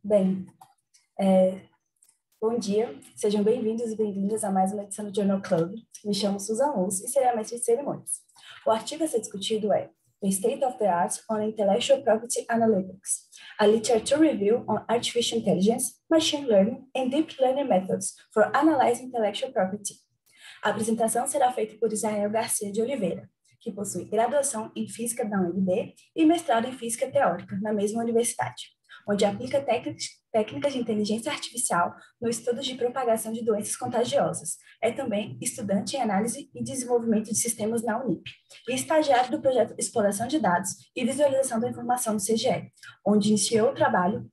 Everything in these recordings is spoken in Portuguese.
Bem, bom dia, sejam bem-vindos e bem-vindas a mais uma edição do Journal Club. Me chamo Susan Luz e serei a mestre de cerimônias. O artigo a ser discutido é The State of the Art on Intellectual Property Analytics, a Literature Review on Artificial Intelligence, Machine Learning and Deep Learning Methods for Analyzing Intellectual Property. A apresentação será feita por Israel Garcia de Oliveira, que possui graduação em Física da UNB e mestrado em Física Teórica na mesma universidade, onde aplica técnicas de inteligência artificial no estudo de propagação de doenças contagiosas. É também estudante em análise e desenvolvimento de sistemas na Unip e estagiário do projeto Exploração de Dados e Visualização da Informação do CGE, onde iniciou o trabalho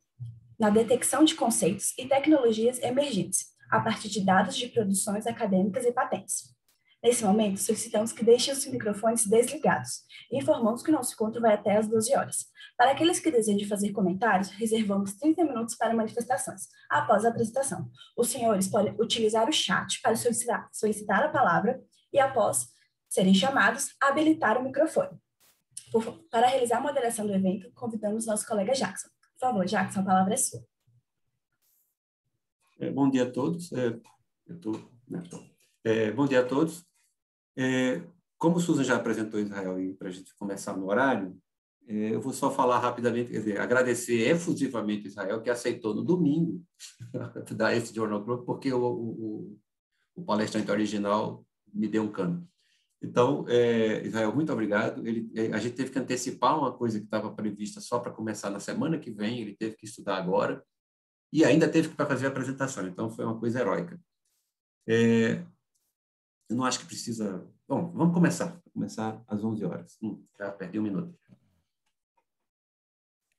na detecção de conceitos e tecnologias emergentes, a partir de dados de produções acadêmicas e patentes. Nesse momento, solicitamos que deixem os microfones desligados e informamos que o nosso encontro vai até às 12 horas. Para aqueles que desejam fazer comentários, reservamos 30 minutos para manifestações, após a apresentação. Os senhores podem utilizar o chat para solicitar a palavra e, após serem chamados, habilitar o microfone. Para realizar a moderação do evento, convidamos nosso colega Jackson. Por favor, Jackson, a palavra é sua. Bom dia a todos. Bom dia a todos. Como o Susan já apresentou Israel e para a gente começar no horário, eu vou só falar rapidamente, quer dizer, agradecer efusivamente Israel, que aceitou no domingo dar esse Journal Club, porque o palestrante original me deu um cano. Então, Israel, muito obrigado. A gente teve que antecipar uma coisa que estava prevista só para começar na semana que vem, ele teve que estudar agora, e ainda teve que fazer a apresentação, então foi uma coisa heróica. Eu não acho que precisa... Bom, vamos começar às 11 horas. Já perdi um minuto.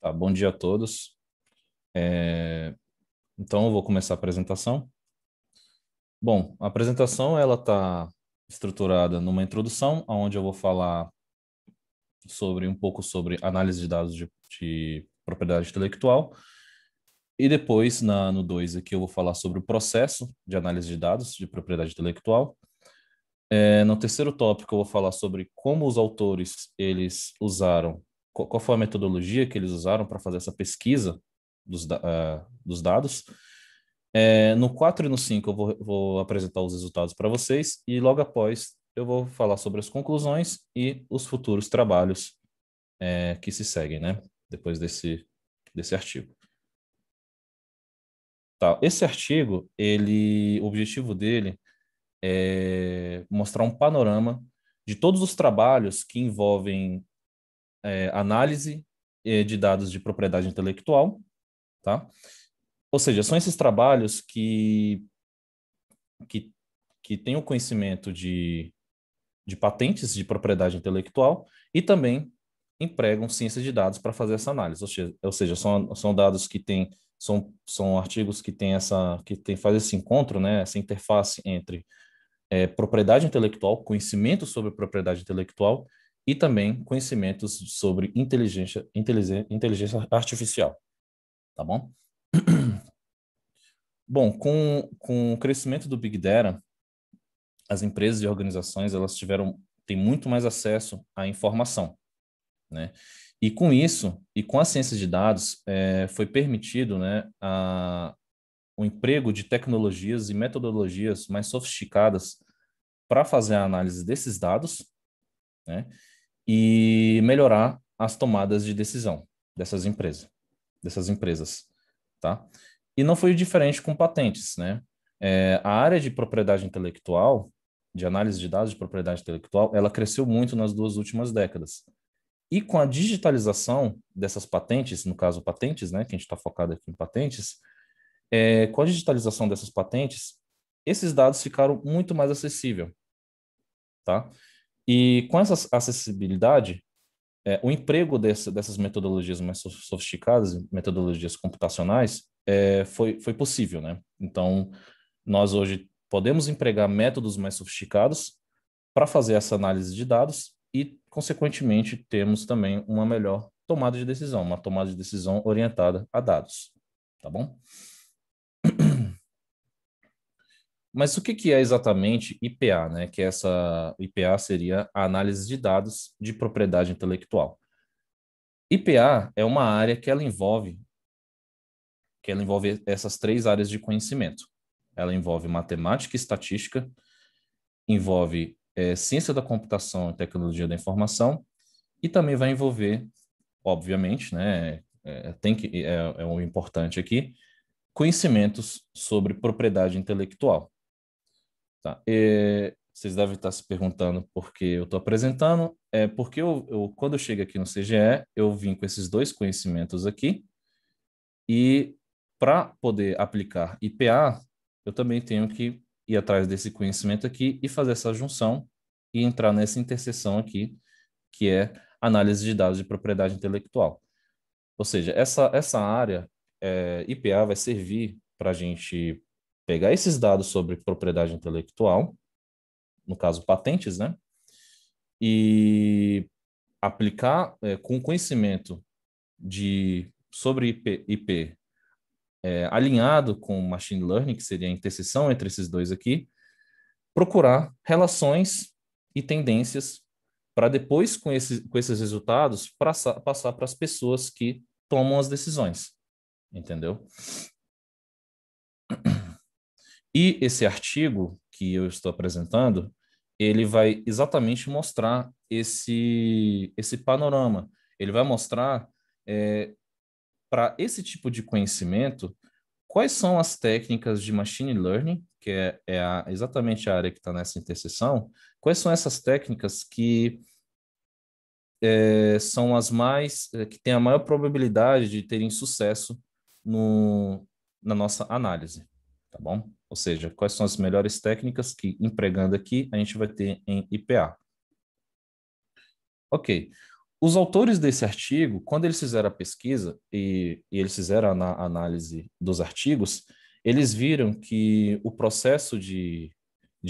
Tá, bom dia a todos. Então, eu vou começar a apresentação. Bom, a apresentação ela está estruturada numa introdução, onde eu vou falar um pouco sobre análise de dados de propriedade intelectual. E depois, no 2 aqui, eu vou falar sobre o processo de análise de dados de propriedade intelectual. No terceiro tópico, eu vou falar sobre como os autores, eles usaram, qual foi a metodologia que eles usaram para fazer essa pesquisa dos dados. No 4 e no 5, eu vou apresentar os resultados para vocês e logo após eu vou falar sobre as conclusões e os futuros trabalhos que se seguem, né? Depois desse artigo. Tá, esse artigo, o objetivo dele é mostrar um panorama de todos os trabalhos que envolvem análise de dados de propriedade intelectual, tá? Ou seja, são esses trabalhos que têm o conhecimento de patentes de propriedade intelectual e também empregam ciência de dados para fazer essa análise. Ou seja, são dados que são artigos que faz esse encontro, né, essa interface entre propriedade intelectual, conhecimento sobre propriedade intelectual e também conhecimentos sobre inteligência artificial, tá bom? Bom, com o crescimento do Big Data, as empresas e organizações têm muito mais acesso à informação, né? E com isso, e com a ciência de dados, foi permitido, né, o emprego de tecnologias e metodologias mais sofisticadas para fazer a análise desses dados, né, e melhorar as tomadas de decisão dessas empresas, tá? E não foi diferente com patentes, né? A área de propriedade intelectual, de análise de dados de propriedade intelectual, ela cresceu muito nas 2 últimas décadas. E com a digitalização dessas patentes, no caso patentes, né, que a gente está focado aqui em patentes, com a digitalização dessas patentes, esses dados ficaram muito mais acessíveis, tá? E com essa acessibilidade, o emprego dessas metodologias mais sofisticadas, metodologias computacionais, foi possível, né? Então, nós hoje podemos empregar métodos mais sofisticados para fazer essa análise de dados e, consequentemente, temos também uma melhor tomada de decisão, uma tomada de decisão orientada a dados, tá bom? Mas o que é exatamente IPA, né? Que essa IPA seria a análise de dados de propriedade intelectual. IPA é uma área que ela envolve que ela envolve essas 3 áreas de conhecimento. Ela envolve matemática e estatística, envolve ciência da computação e tecnologia da informação, e também vai envolver, obviamente, né, é o importante aqui, conhecimentos sobre propriedade intelectual. Tá? Vocês devem estar se perguntando por que eu estou apresentando. É porque quando eu chego aqui no CGE, eu vim com esses 2 conhecimentos aqui, e para poder aplicar IPA, eu também tenho que ir atrás desse conhecimento aqui e fazer essa junção e entrar nessa interseção aqui, que é análise de dados de propriedade intelectual. Ou seja, essa área, IPA, vai servir para a gente pegar esses dados sobre propriedade intelectual, no caso patentes, né? E aplicar com conhecimento sobre IP alinhado com machine learning, que seria a interseção entre esses 2 aqui, procurar relações e tendências para depois, com esses resultados, passar para as pessoas que tomam as decisões, entendeu? E esse artigo que eu estou apresentando, ele vai exatamente mostrar esse panorama. Ele vai mostrar, para esse tipo de conhecimento, quais são as técnicas de machine learning, que é exatamente a área que está nessa interseção, quais são essas técnicas que são as que têm a maior probabilidade de terem sucesso na nossa análise, tá bom? Ou seja, quais são as melhores técnicas que, empregando aqui, a gente vai ter em IPA. Ok. Os autores desse artigo, quando eles fizeram a pesquisa e eles fizeram a análise dos artigos, eles viram que o processo de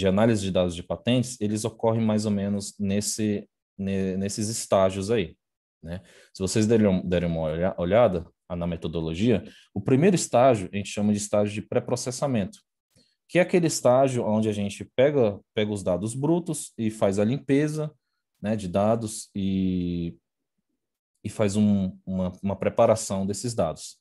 análise de dados de patentes, eles ocorrem mais ou menos nesses estágios aí, né? Se vocês derem uma olhada na metodologia, o primeiro estágio a gente chama de estágio de pré-processamento, que é aquele estágio onde a gente pega os dados brutos e faz a limpeza, né, de dados e faz uma preparação desses dados.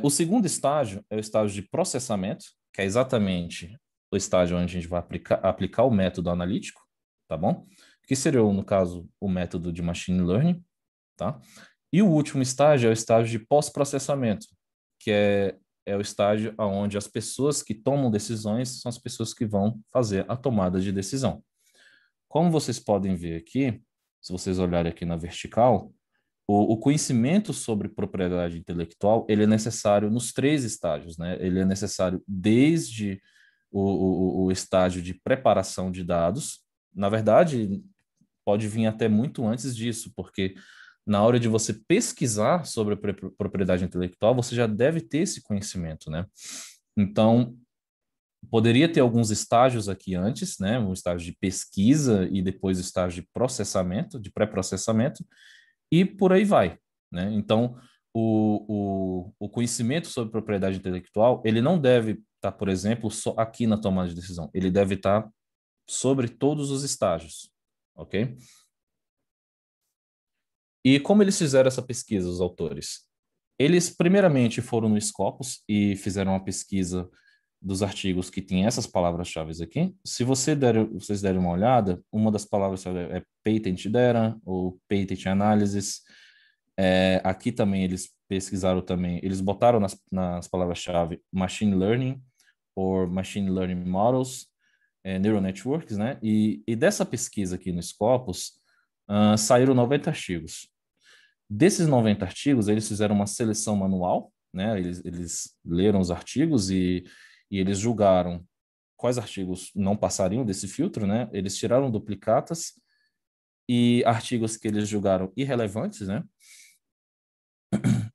O segundo estágio é o estágio de processamento, que é exatamente o estágio onde a gente vai aplicar o método analítico, tá bom? Que seria, no caso, o método de machine learning, tá? E o último estágio é o estágio de pós-processamento, que é o estágio onde as pessoas que tomam decisões são as pessoas que vão fazer a tomada de decisão. Como vocês podem ver aqui, se vocês olharem aqui na vertical, o conhecimento sobre propriedade intelectual, ele é necessário nos 3 estágios, né? Ele é necessário desde o estágio de preparação de dados. Na verdade, pode vir até muito antes disso, porque na hora de você pesquisar sobre a propriedade intelectual, você já deve ter esse conhecimento, né? Então, poderia ter alguns estágios aqui antes, né? Um estágio de pesquisa e depois o estágio de processamento, de pré-processamento, e por aí vai, né? Então, o conhecimento sobre propriedade intelectual, ele não deve estar, por exemplo, só aqui na tomada de decisão. Ele deve estar sobre todos os estágios, ok? E como eles fizeram essa pesquisa, os autores? Eles, primeiramente, foram no Scopus e fizeram uma pesquisa dos artigos que tem essas palavras-chave aqui. Se vocês derem uma olhada, uma das palavras-chave é Patent Data ou Patent Analysis. Aqui também eles pesquisaram também, eles botaram nas palavras-chave Machine Learning ou Machine Learning Models, Neural Networks, né? E dessa pesquisa aqui no Scopus, saíram 90 artigos. Desses 90 artigos, eles fizeram uma seleção manual, né? Eles leram os artigos e eles julgaram quais artigos não passariam desse filtro, né? Eles tiraram duplicatas e artigos que eles julgaram irrelevantes, né?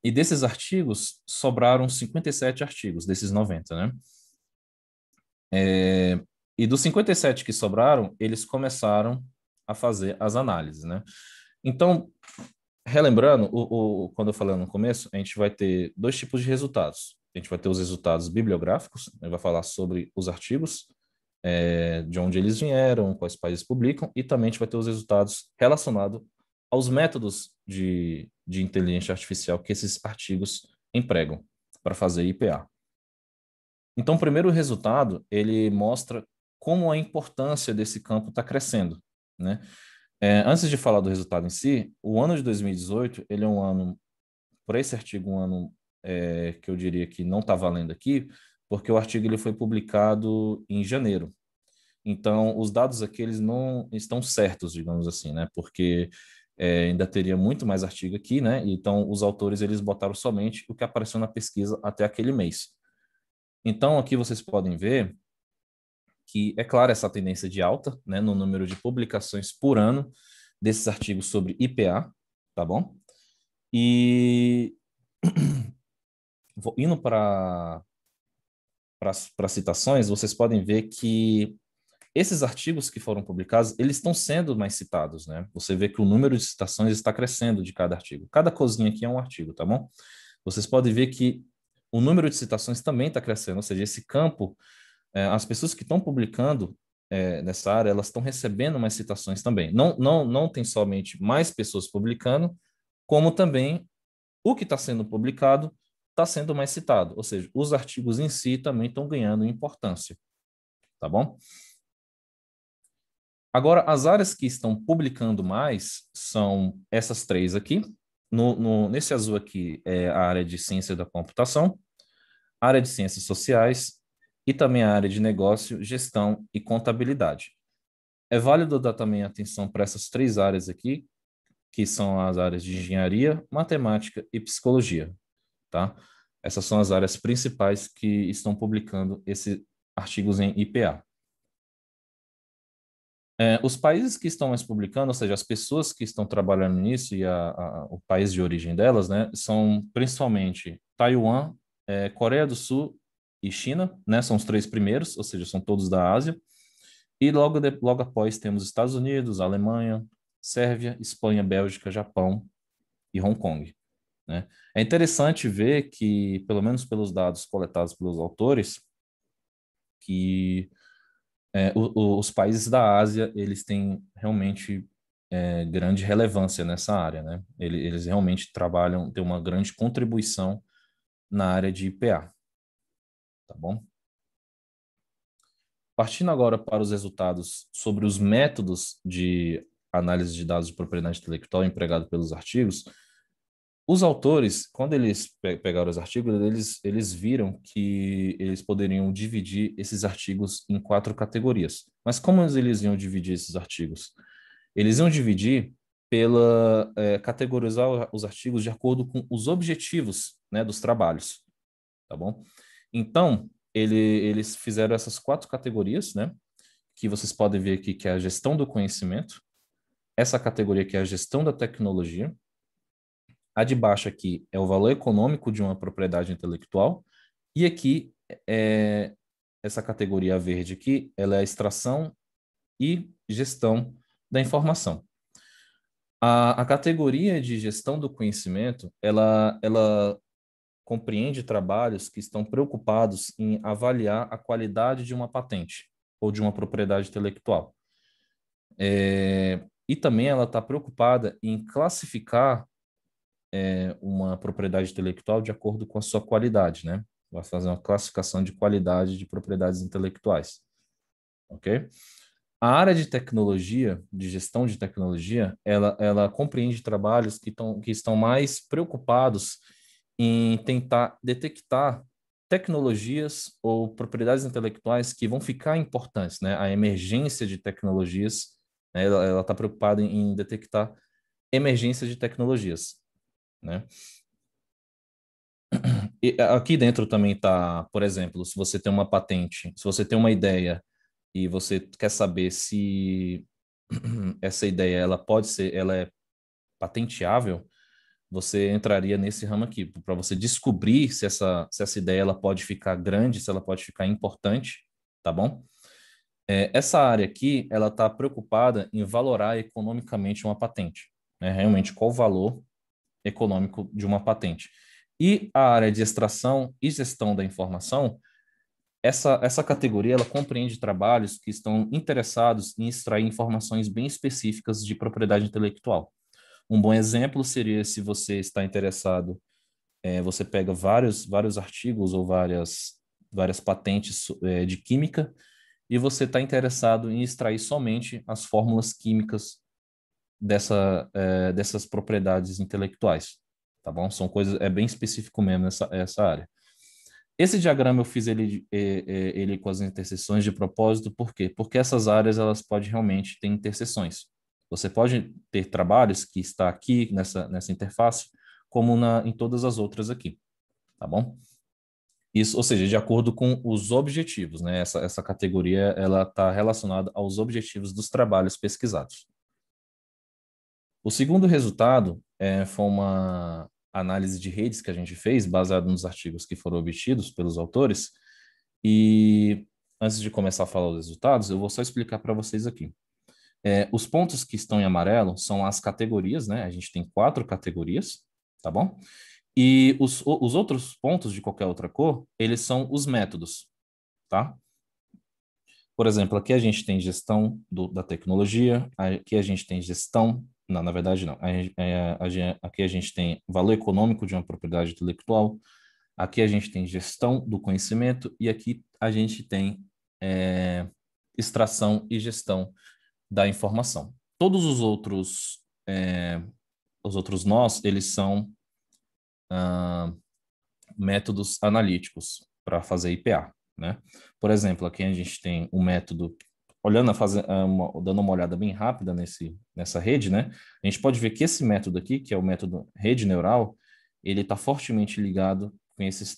E desses artigos, sobraram 57 artigos, desses 90, né? E dos 57 que sobraram, eles começaram a fazer as análises, né? Então, relembrando, quando eu falei no começo, a gente vai ter 2 tipos de resultados. A gente vai ter os resultados bibliográficos, a gente vai falar sobre os artigos, de onde eles vieram, quais países publicam, e também a gente vai ter os resultados relacionados aos métodos de inteligência artificial que esses artigos empregam para fazer IPA. Então, o primeiro resultado, ele mostra como a importância desse campo está crescendo, né? Antes de falar do resultado em si, o ano de 2018, ele é um ano, por esse artigo, um ano que eu diria que não está valendo aqui, porque o artigo ele foi publicado em janeiro. Então, os dados aqui, eles não estão certos, digamos assim, né? Porque ainda teria muito mais artigo aqui, né? Então, os autores, eles botaram somente o que apareceu na pesquisa até aquele mês. Então, aqui vocês podem ver que é clara essa tendência de alta, né, no número de publicações por ano desses artigos sobre IPA, tá bom? E indo para citações, vocês podem ver que esses artigos que foram publicados, eles estão sendo mais citados, né? Você vê que o número de citações está crescendo de cada artigo. Cada cozinha aqui é um artigo, tá bom? Vocês podem ver que o número de citações também está crescendo, ou seja, esse campo, as pessoas que estão publicando nessa área, elas estão recebendo mais citações também. Não tem somente mais pessoas publicando, como também o que está sendo publicado está sendo mais citado, ou seja, os artigos em si também estão ganhando importância, tá bom? Agora, as áreas que estão publicando mais são essas três aqui. Nesse azul aqui é a área de ciência da computação, a área de ciências sociais e também a área de negócio, gestão e contabilidade. É válido dar também atenção para essas três áreas aqui, que são as áreas de engenharia, matemática e psicologia, tá? Essas são as áreas principais que estão publicando esses artigos em IPA. Os países que estão mais publicando, ou seja, as pessoas que estão trabalhando nisso e o país de origem delas, né, são principalmente Taiwan, Coreia do Sul e China, né, são os três primeiros, ou seja, são todos da Ásia. E logo após temos Estados Unidos, Alemanha, Sérvia, Espanha, Bélgica, Japão e Hong Kong, né? É interessante ver que, pelo menos pelos dados coletados pelos autores, que os países da Ásia, eles têm realmente grande relevância nessa área, né? Eles realmente trabalham, têm uma grande contribuição na área de IPA, tá bom? Partindo agora para os resultados sobre os métodos de análise de dados de propriedade intelectual empregado pelos artigos, os autores, quando eles pegaram os artigos, eles viram que eles poderiam dividir esses artigos em 4 categorias. Mas como eles iam dividir esses artigos? Eles iam dividir categorizar os artigos de acordo com os objetivos, né, dos trabalhos, tá bom? Então, eles fizeram essas 4 categorias, né, que vocês podem ver aqui, que é a gestão do conhecimento, essa categoria que é a gestão da tecnologia, a de baixo aqui é o valor econômico de uma propriedade intelectual, e aqui, essa categoria verde aqui, ela é a extração e gestão da informação. A categoria de gestão do conhecimento, ela compreende trabalhos que estão preocupados em avaliar a qualidade de uma patente ou de uma propriedade intelectual. E também ela está preocupada em classificar uma propriedade intelectual de acordo com a sua qualidade, né? Vai fazer uma classificação de qualidade de propriedades intelectuais, ok? A área de tecnologia, de gestão de tecnologia, ela compreende trabalhos que estão mais preocupados em tentar detectar tecnologias ou propriedades intelectuais que vão ficar importantes, né? A emergência de tecnologias, né? Ela está preocupada em detectar emergência de tecnologias, né? E aqui dentro também está, por exemplo, se você tem uma patente, se você tem uma ideia e você quer saber se essa ideia ela é patenteável, você entraria nesse ramo aqui, para você descobrir se essa ideia ela pode ficar grande, se ela pode ficar importante, tá bom? Essa área aqui, ela está preocupada em valorar economicamente uma patente, né? Realmente, qual o valor econômico de uma patente. E a área de extração e gestão da informação, essa categoria ela compreende trabalhos que estão interessados em extrair informações bem específicas de propriedade intelectual. Um bom exemplo seria se você está interessado você pega vários artigos ou várias patentes de química e você está interessado em extrair somente as fórmulas químicas dessas propriedades intelectuais, tá bom? São coisas, é bem específico mesmo essa área. Esse diagrama eu fiz ele com as interseções de propósito, por quê? Porque essas áreas elas podem realmente ter interseções. Você pode ter trabalhos que está aqui nessa interface, como em todas as outras aqui, tá bom? Isso, ou seja, de acordo com os objetivos, né? Essa categoria ela está relacionada aos objetivos dos trabalhos pesquisados. O segundo resultado foi uma análise de redes que a gente fez, baseado nos artigos que foram obtidos pelos autores. E antes de começar a falar os resultados, eu vou só explicar para vocês aqui. Os pontos que estão em amarelo são as categorias, né? A gente tem 4 categorias, tá bom? E os outros pontos de qualquer outra cor, eles são os métodos, tá? Por exemplo, aqui a gente tem gestão da tecnologia, aqui a gente tem gestão, não, na verdade não, aqui a gente tem valor econômico de uma propriedade intelectual, aqui a gente tem gestão do conhecimento e aqui a gente tem extração e gestão da informação. Todos os outros nós, eles são métodos analíticos para fazer IPA, né? Por exemplo, aqui a gente tem um método, dando uma olhada bem rápida nessa rede, né? A gente pode ver que esse método aqui, que é o método rede neural, ele está fortemente ligado com essas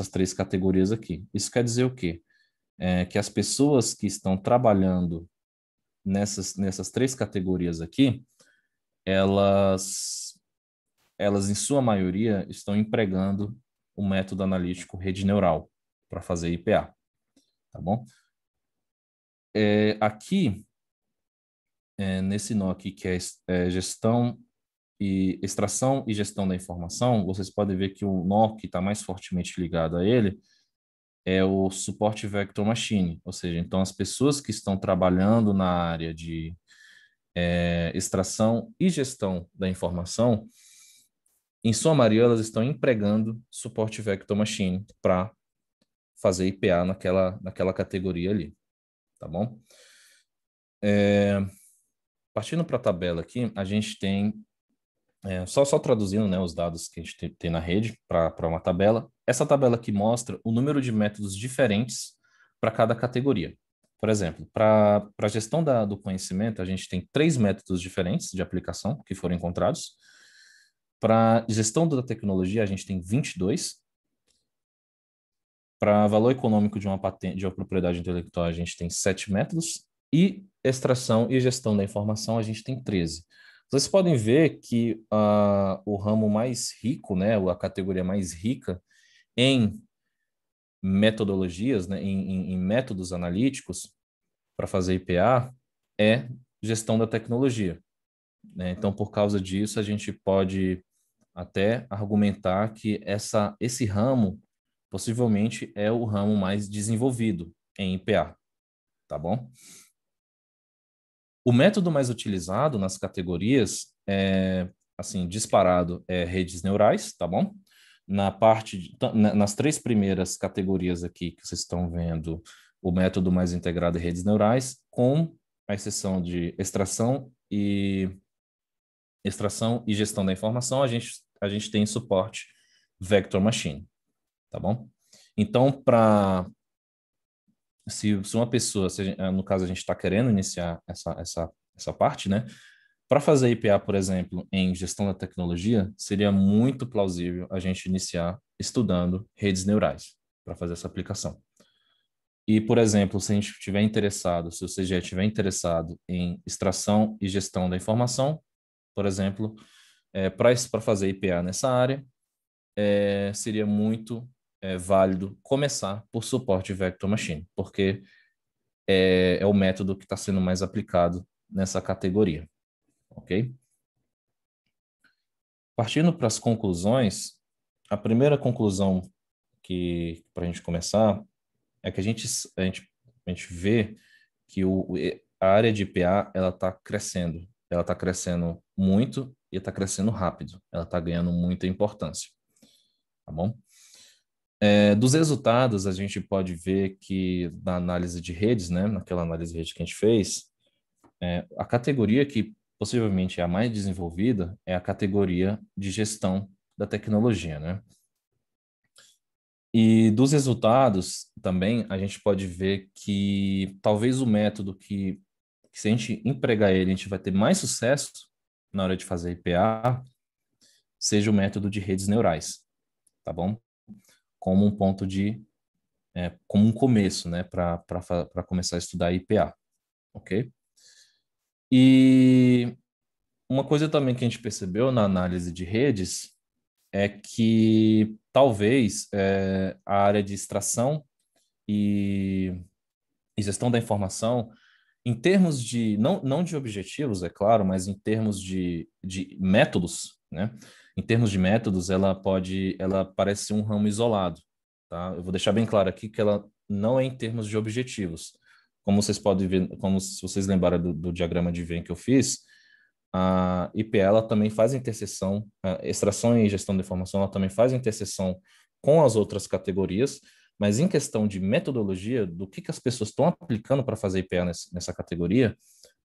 3 categorias aqui. Isso quer dizer o quê? Que as pessoas que estão trabalhando nessas 3 categorias aqui, elas em sua maioria estão empregando o método analítico rede neural para fazer IPA, tá bom? Aqui, nesse nó aqui, que é gestão e extração e gestão da informação, vocês podem ver que o nó que está mais fortemente ligado a ele é o suporte vector machine, ou seja, então as pessoas que estão trabalhando na área de extração e gestão da informação, em sua maioria, elas estão empregando suporte vector machine para fazer IPA naquela categoria ali, tá bom? Partindo para a tabela aqui, a gente tem, só traduzindo, né, os dados que a gente tem na rede para uma tabela. Essa tabela aqui mostra o número de métodos diferentes para cada categoria. Por exemplo, para a gestão do conhecimento, a gente tem 3 métodos diferentes de aplicação que foram encontrados. Para gestão da tecnologia, a gente tem 22. Para valor econômico de uma patente, de uma propriedade intelectual, a gente tem 7 métodos. E extração e gestão da informação, a gente tem 13. Vocês podem ver que o ramo mais rico, né, a categoria mais rica em metodologias, né, em métodos analíticos para fazer IPA é gestão da tecnologia, né? Então, por causa disso, a gente pode até argumentar que esse ramo possivelmente é o ramo mais desenvolvido em IPA, tá bom? O método mais utilizado nas categorias assim, disparado, redes neurais, tá bom? Nas 3 primeiras categorias aqui que vocês estão vendo, o método mais integrado é redes neurais, com a exceção de extração e gestão da informação, a gente tem suporte vector machine, tá bom? Então, se uma pessoa, no caso a gente está querendo iniciar essa parte, né? Para fazer IPA, por exemplo, em gestão da tecnologia, seria muito plausível a gente iniciar estudando redes neurais para fazer essa aplicação. E, por exemplo, se a gente estiver interessado, se o CGE estiver interessado em extração e gestão da informação, por exemplo, para fazer IPA nessa área, seria muito válido começar por suporte vector machine, porque é o método que está sendo mais aplicado nessa categoria, ok? Partindo para as conclusões, a primeira conclusão que para a gente começar é que a gente vê que a área de IPA ela está crescendo muito e está crescendo rápido. Ela está ganhando muita importância, tá bom? Dos resultados, a gente pode ver que na análise de redes, né, naquela análise de rede que a gente fez, a categoria que possivelmente é a mais desenvolvida é a categoria de gestão da tecnologia, né? E dos resultados também a gente pode ver que talvez o método que se a gente empregar ele, a gente vai ter mais sucesso na hora de fazer IPA, seja o método de redes neurais, tá bom? Como um ponto como um começo, né, para começar a estudar IPA, ok? E uma coisa também que a gente percebeu na análise de redes é que talvez a área de extração e gestão da informação, em termos de, não de objetivos, é claro, mas em termos de métodos, né? Em termos de métodos, ela parece ser um ramo isolado, tá? Eu vou deixar bem claro aqui que ela não é em termos de objetivos. Como vocês podem ver, como se vocês lembrarem do diagrama de Venn que eu fiz, a IPA ela também faz interseção, a extração e gestão da informação, ela também faz interseção com as outras categorias, mas em questão de metodologia, do que as pessoas estão aplicando para fazer IPA nessa categoria,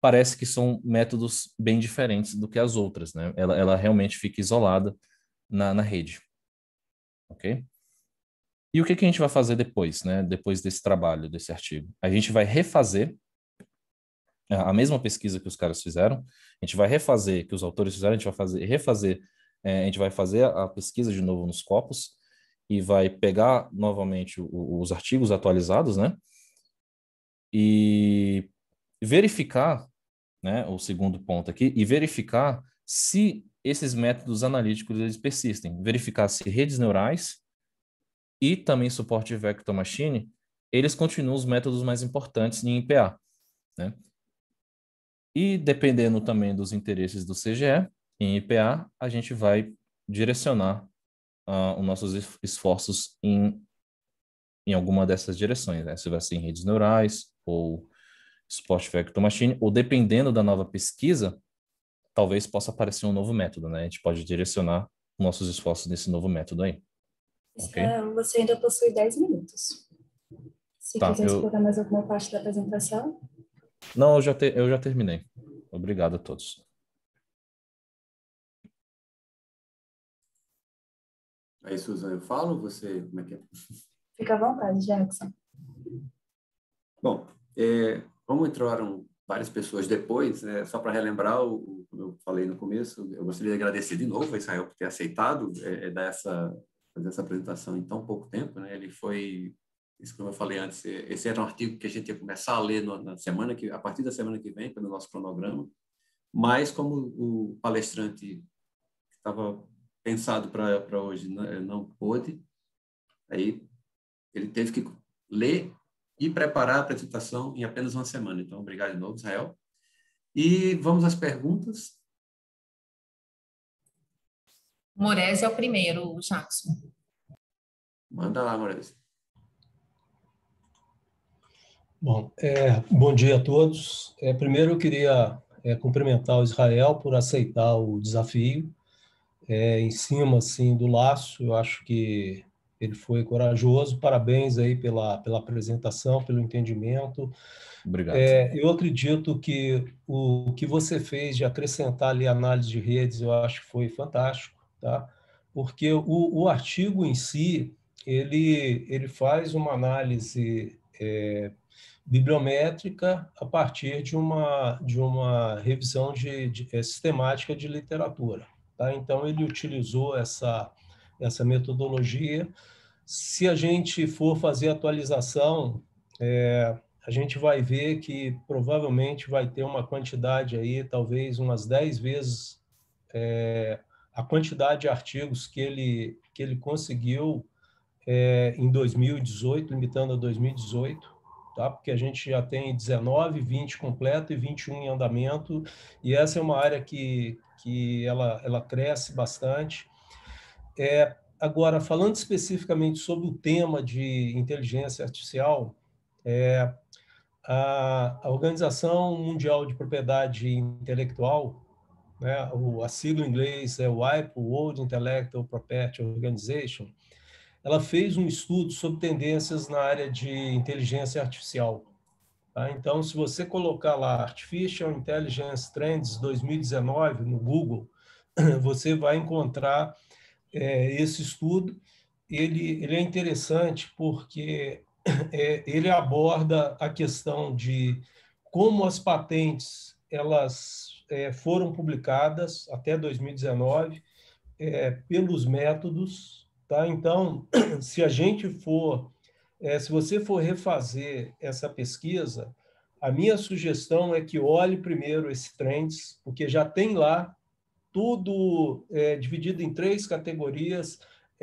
parece que são métodos bem diferentes do que as outras, né? Ela realmente fica isolada na rede, ok? E o que a gente vai fazer depois, né? Depois desse trabalho, desse artigo? A gente vai refazer a mesma pesquisa que os caras fizeram, a gente vai refazer, que os autores fizeram, a gente vai a gente vai fazer a pesquisa de novo nos Scopus e vai pegar novamente os artigos atualizados, né? E verificar, né, o segundo ponto aqui, e verificar se esses métodos analíticos eles persistem, verificar se redes neurais e também suporte vector machine, eles continuam os métodos mais importantes em IPA, né? E dependendo também dos interesses do CGE, em IPA, a gente vai direcionar os nossos esforços em alguma dessas direções, né? Se vai ser em redes neurais ou suporte vector machine, ou dependendo da nova pesquisa, talvez possa aparecer um novo método, né? A gente pode direcionar nossos esforços nesse novo método aí, ok? Você ainda possui 10 minutos. Se Tá, quiser explorar mais alguma parte da apresentação. Não, eu já terminei. Obrigado a todos. Aí, Susan, eu falo? Você, como é que é? Fica à vontade, Jackson. Bom, como entraram várias pessoas depois, só para relembrar, como eu falei no começo, eu gostaria de agradecer de novo a Israel por ter aceitado fazer essa apresentação em tão pouco tempo, né? Ele foi, isso como eu falei antes, esse era um artigo que a gente ia começar a ler a partir da semana que vem, pelo nosso cronograma, mas como o palestrante estava pensado para hoje não pôde, aí ele teve que ler e preparar a apresentação em apenas uma semana. Então, obrigado de novo, Israel. E vamos às perguntas. Moraes é o primeiro, Jackson. Manda lá, Moraes. Bom, bom dia a todos. Primeiro eu queria cumprimentar o Israel por aceitar o desafio. Em cima assim, do laço, eu acho que ele foi corajoso. Parabéns aí pela apresentação, pelo entendimento. Obrigado. Eu acredito que o que você fez de acrescentar ali a análise de redes, eu acho que foi fantástico, tá? Porque o artigo em si, ele faz uma análise bibliométrica a partir de uma revisão sistemática de literatura, tá? Então, ele utilizou essa metodologia. Se a gente for fazer atualização, a gente vai ver que provavelmente vai ter uma quantidade aí, talvez umas 10 vezes a quantidade de artigos que ele conseguiu em 2018, limitando a 2018, tá? Porque a gente já tem 19, 20 completo e 21 em andamento, e essa é uma área que ela cresce bastante. Agora, falando especificamente sobre o tema de inteligência artificial, a Organização Mundial de Propriedade Intelectual, né? A sigla em inglês é WIPO, World Intellectual Property Organization, ela fez um estudo sobre tendências na área de inteligência artificial. Tá? Então, se você colocar lá Artificial Intelligence Trends 2019 no Google, você vai encontrar esse estudo. Ele é interessante porque ele aborda a questão de como as patentes elas foram publicadas até 2019 pelos métodos. Tá? Então, se a gente for se você for refazer essa pesquisa, a minha sugestão é que olhe primeiro esse Trends, porque já tem lá tudo dividido em 3 categorias.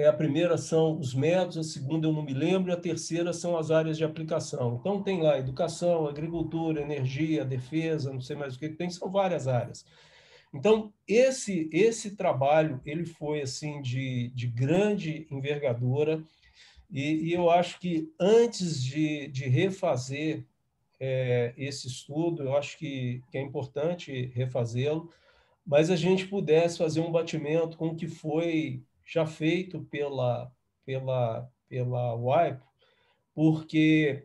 A primeira são os métodos, a segunda eu não me lembro, e a terceira são as áreas de aplicação. Então, tem lá educação, agricultura, energia, defesa, não sei mais o que tem, são várias áreas. Então, esse trabalho ele foi assim de grande envergadura, e eu acho que antes de refazer esse estudo, eu acho que é importante refazê-lo, mas a gente pudesse fazer um batimento com o que foi já feito pela WIPO, porque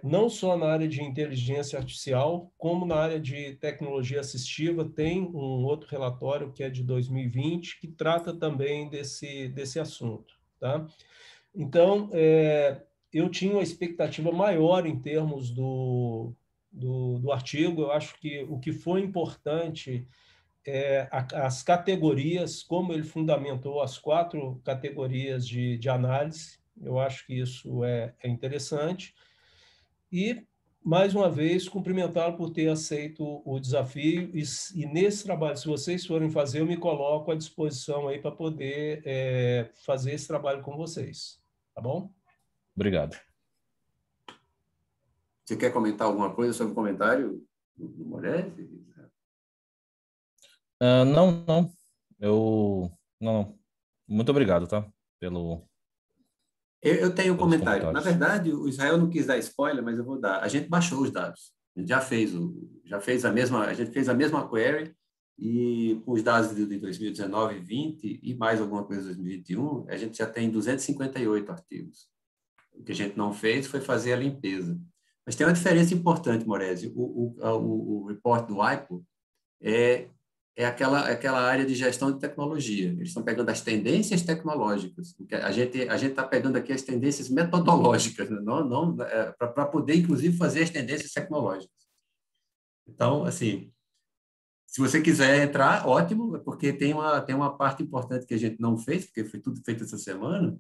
não só na área de inteligência artificial, como na área de tecnologia assistiva, tem um outro relatório que é de 2020, que trata também desse assunto. Tá? Então, eu tinha uma expectativa maior em termos do artigo. Eu acho que o que foi importante as categorias, como ele fundamentou as 4 categorias de análise. Eu acho que isso é interessante. E, mais uma vez, cumprimentá-lo por ter aceito o desafio. E nesse trabalho, se vocês forem fazer, eu me coloco à disposição aí para poder fazer esse trabalho com vocês. Tá bom? Obrigado. Você quer comentar alguma coisa sobre o comentário do Moraes? Não, não. Não. Muito obrigado, tá? Eu tenho um Pelos comentário. Na comentários. verdade, o Israel não quis dar spoiler, mas eu vou dar. A gente baixou os dados. A gente já fez a mesma query, e com os dados de 2019 e 20 e mais alguma coisa de 2021, a gente já tem 258 artigos. O que a gente não fez foi fazer a limpeza. Mas tem uma diferença importante, Moresi. O report do WIPO é aquela área de gestão de tecnologia. Eles estão pegando as tendências tecnológicas. A gente está pegando aqui as tendências metodológicas, né? Não para poder, inclusive, fazer as tendências tecnológicas. Então, assim, se você quiser entrar, ótimo, porque tem uma parte importante que a gente não fez, porque foi tudo feito essa semana.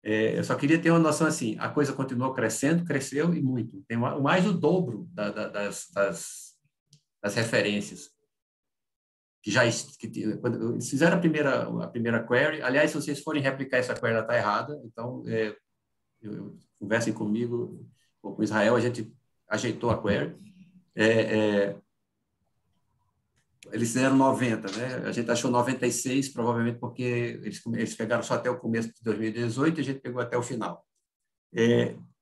Eu só queria ter uma noção assim, a coisa continuou crescendo, cresceu e muito. Tem mais do dobro das referências. Quando eles fizeram a primeira query. Aliás, se vocês forem replicar essa query, ela está errada. Então, conversem comigo ou com Israel, a gente ajeitou a query. Eles fizeram 90, né? A gente achou 96, provavelmente porque eles pegaram só até o começo de 2018 e a gente pegou até o final.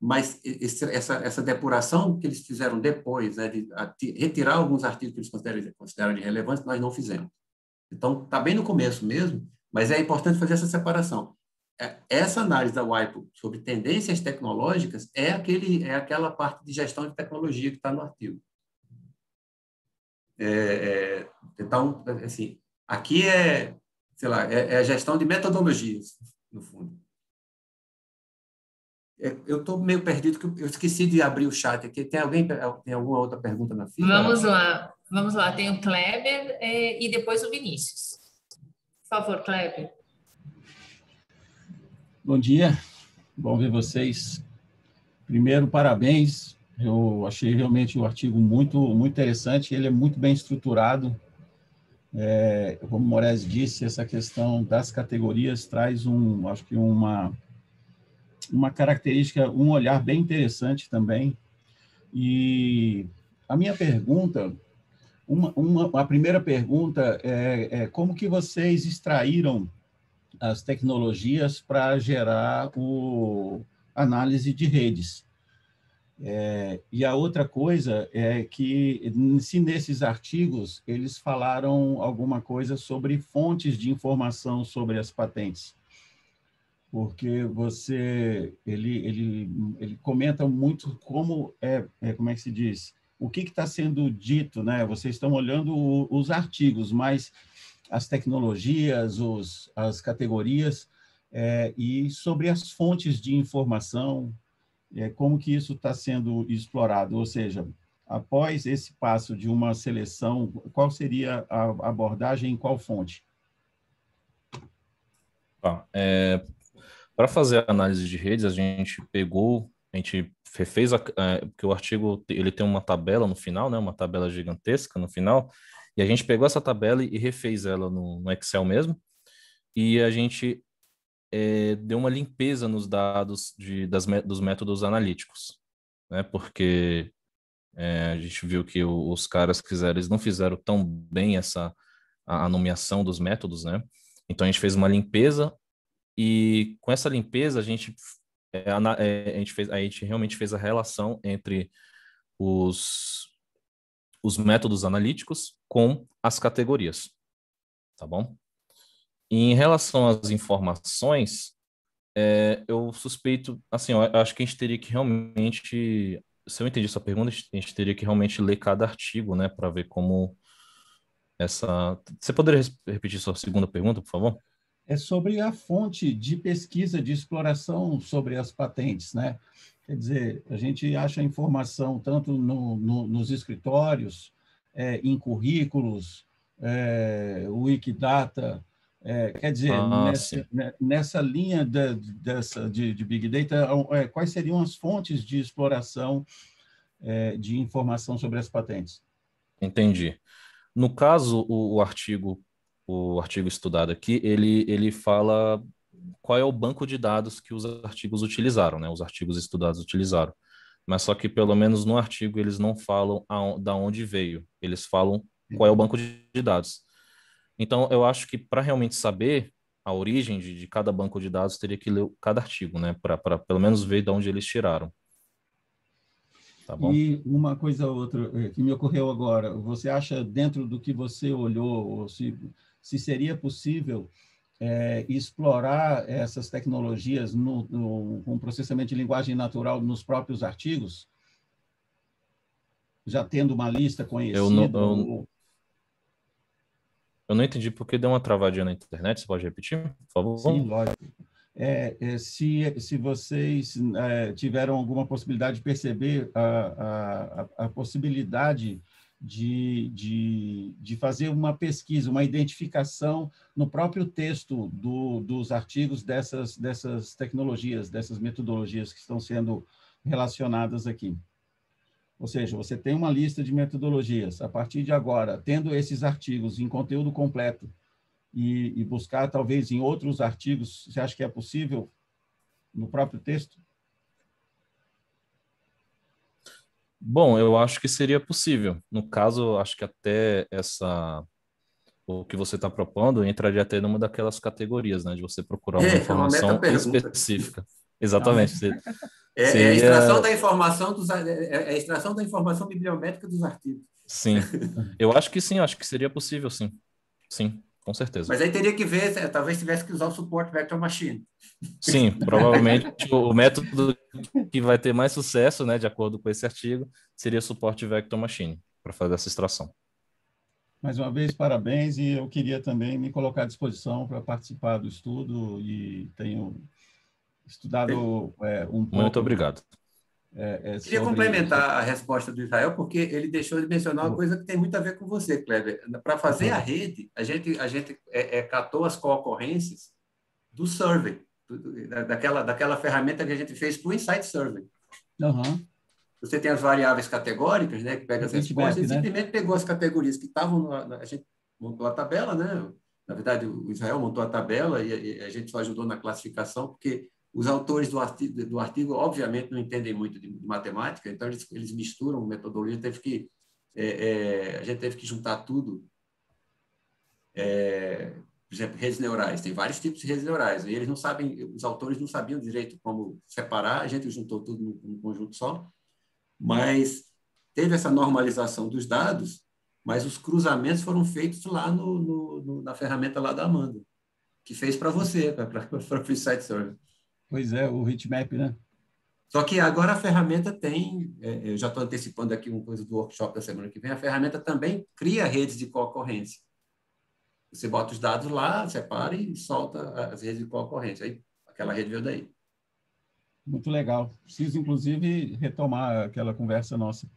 Mas essa depuração que eles fizeram depois, né, de retirar alguns artigos que eles consideram de relevância, nós não fizemos. Então, está bem no começo mesmo, mas é importante fazer essa separação. Essa análise da WIPO sobre tendências tecnológicas é aquela parte de gestão de tecnologia que está no artigo. Então, assim, aqui sei lá, a gestão de metodologias, no fundo. Eu estou meio perdido, porque eu esqueci de abrir o chat aqui. Tem alguma outra pergunta na fila? Vamos lá. Tem o Kleber e depois o Vinícius. Por favor, Kleber. Bom dia, bom ver vocês. Primeiro, parabéns. Eu achei realmente o artigo muito interessante. Ele é muito bem estruturado. Como o Moraes disse, essa questão das categorias traz acho que uma característica, um olhar bem interessante também. E a minha pergunta, a primeira pergunta é como que vocês extraíram as tecnologias para gerar análise de redes? E a outra coisa é que, se nesses artigos eles falaram alguma coisa sobre fontes de informação sobre as patentes, porque ele comenta muito como é que se diz, o que está sendo dito, né? Vocês estão olhando os artigos, mas as tecnologias, as categorias, e sobre as fontes de informação, como que isso está sendo explorado, ou seja, após esse passo de uma seleção, qual seria a abordagem em qual fonte? Tá. Para fazer a análise de redes, a gente refez porque o artigo ele tem uma tabela no final, né, uma tabela gigantesca no final, e a gente pegou essa tabela e refez ela no Excel mesmo, e a gente deu uma limpeza nos dados dos métodos analíticos, né, porque a gente viu que os caras que fizeram, eles não fizeram tão bem a nomeação dos métodos, né, então a gente fez uma limpeza. E com essa limpeza, a gente realmente fez a relação entre os métodos analíticos com as categorias, tá bom? E em relação às informações, eu suspeito, assim, eu acho que a gente teria que realmente, se eu entendi sua pergunta, a gente teria que realmente ler cada artigo, né, para ver como essa... Você poderia repetir sua segunda pergunta, por favor? É sobre a fonte de pesquisa, de exploração sobre as patentes, né? Quer dizer, a gente acha informação tanto nos escritórios, em currículos, Wikidata, quer dizer, Sim. nessa linha de Big Data, quais seriam as fontes de exploração de informação sobre as patentes? Entendi. No caso, o artigo estudado aqui, ele fala qual é o banco de dados que os artigos utilizaram, né? Os artigos estudados utilizaram. Mas só que, pelo menos no artigo, eles não falam da onde veio. Eles falam qual é o banco de dados. Então, eu acho que para realmente saber a origem de cada banco de dados, teria que ler cada artigo, né? Para pelo menos ver de onde eles tiraram. Tá bom? E uma coisa ou outra que me ocorreu agora, você acha, dentro do que você olhou, ou se seria possível explorar essas tecnologias com processamento de linguagem natural nos próprios artigos, já tendo uma lista Eu não, conhecida? eu não entendi porque deu uma travadinha na internet. Você pode repetir, por Sim, favor? lógico. Se vocês tiveram alguma possibilidade de perceber a possibilidade de fazer uma pesquisa, uma identificação no próprio texto dos artigos dessas tecnologias, dessas metodologias que estão sendo relacionadas aqui. Ou seja, você tem uma lista de metodologias. A partir de agora, tendo esses artigos em conteúdo completo, e buscar, talvez, em outros artigos, você acha que é possível no próprio texto? Bom, eu acho que seria possível. No caso, acho que até o que você está propondo entraria até numa daquelas categorias, né? De você procurar uma É uma informação meta-pergunta. específica. Ah, Exatamente. É a extração Seria, da informação é a extração da informação bibliométrica dos artigos. sim. Eu acho que sim, acho que seria possível, sim. Sim, com certeza. Mas aí teria que ver, talvez tivesse que usar o suporte vector machine. Sim, provavelmente o método que vai ter mais sucesso, né, de acordo com esse artigo, seria suporte vector machine para fazer essa extração. Mais uma vez, parabéns, e eu queria também me colocar à disposição para participar do estudo, e tenho estudado um Muito pouco obrigado. Queria complementar a resposta do Israel, porque ele deixou de mencionar uma coisa que tem muito a ver com você, Kleber. Para fazer a rede, a gente catou as co-ocorrências do survey, daquela ferramenta que a gente fez para o Insight Survey. Uhum. Você tem as variáveis categóricas, né, que pega as respostas, e né? simplesmente pegou as categorias que estavam, a gente montou a tabela, né? Na verdade, o Israel montou a tabela e a gente só ajudou na classificação, porque os autores do artigo obviamente, não entendem muito de matemática, então eles misturam metodologia, a gente teve que juntar tudo. Por exemplo, redes neurais, tem vários tipos de redes neurais, e eles não sabem, os autores não sabiam direito como separar, a gente juntou tudo num conjunto só, mas teve essa normalização dos dados, mas os cruzamentos foram feitos lá na ferramenta lá da Amanda, que fez para você, para o Free Site Server. Pois é, o Heatmap, né? Só que agora a ferramenta tem, eu já estou antecipando aqui uma coisa do workshop da semana que vem, a ferramenta também cria redes de concorrência. Você bota os dados lá, separa e solta as redes de concorrência. Aí aquela rede veio daí. Muito legal. Preciso, inclusive, retomar aquela conversa nossa.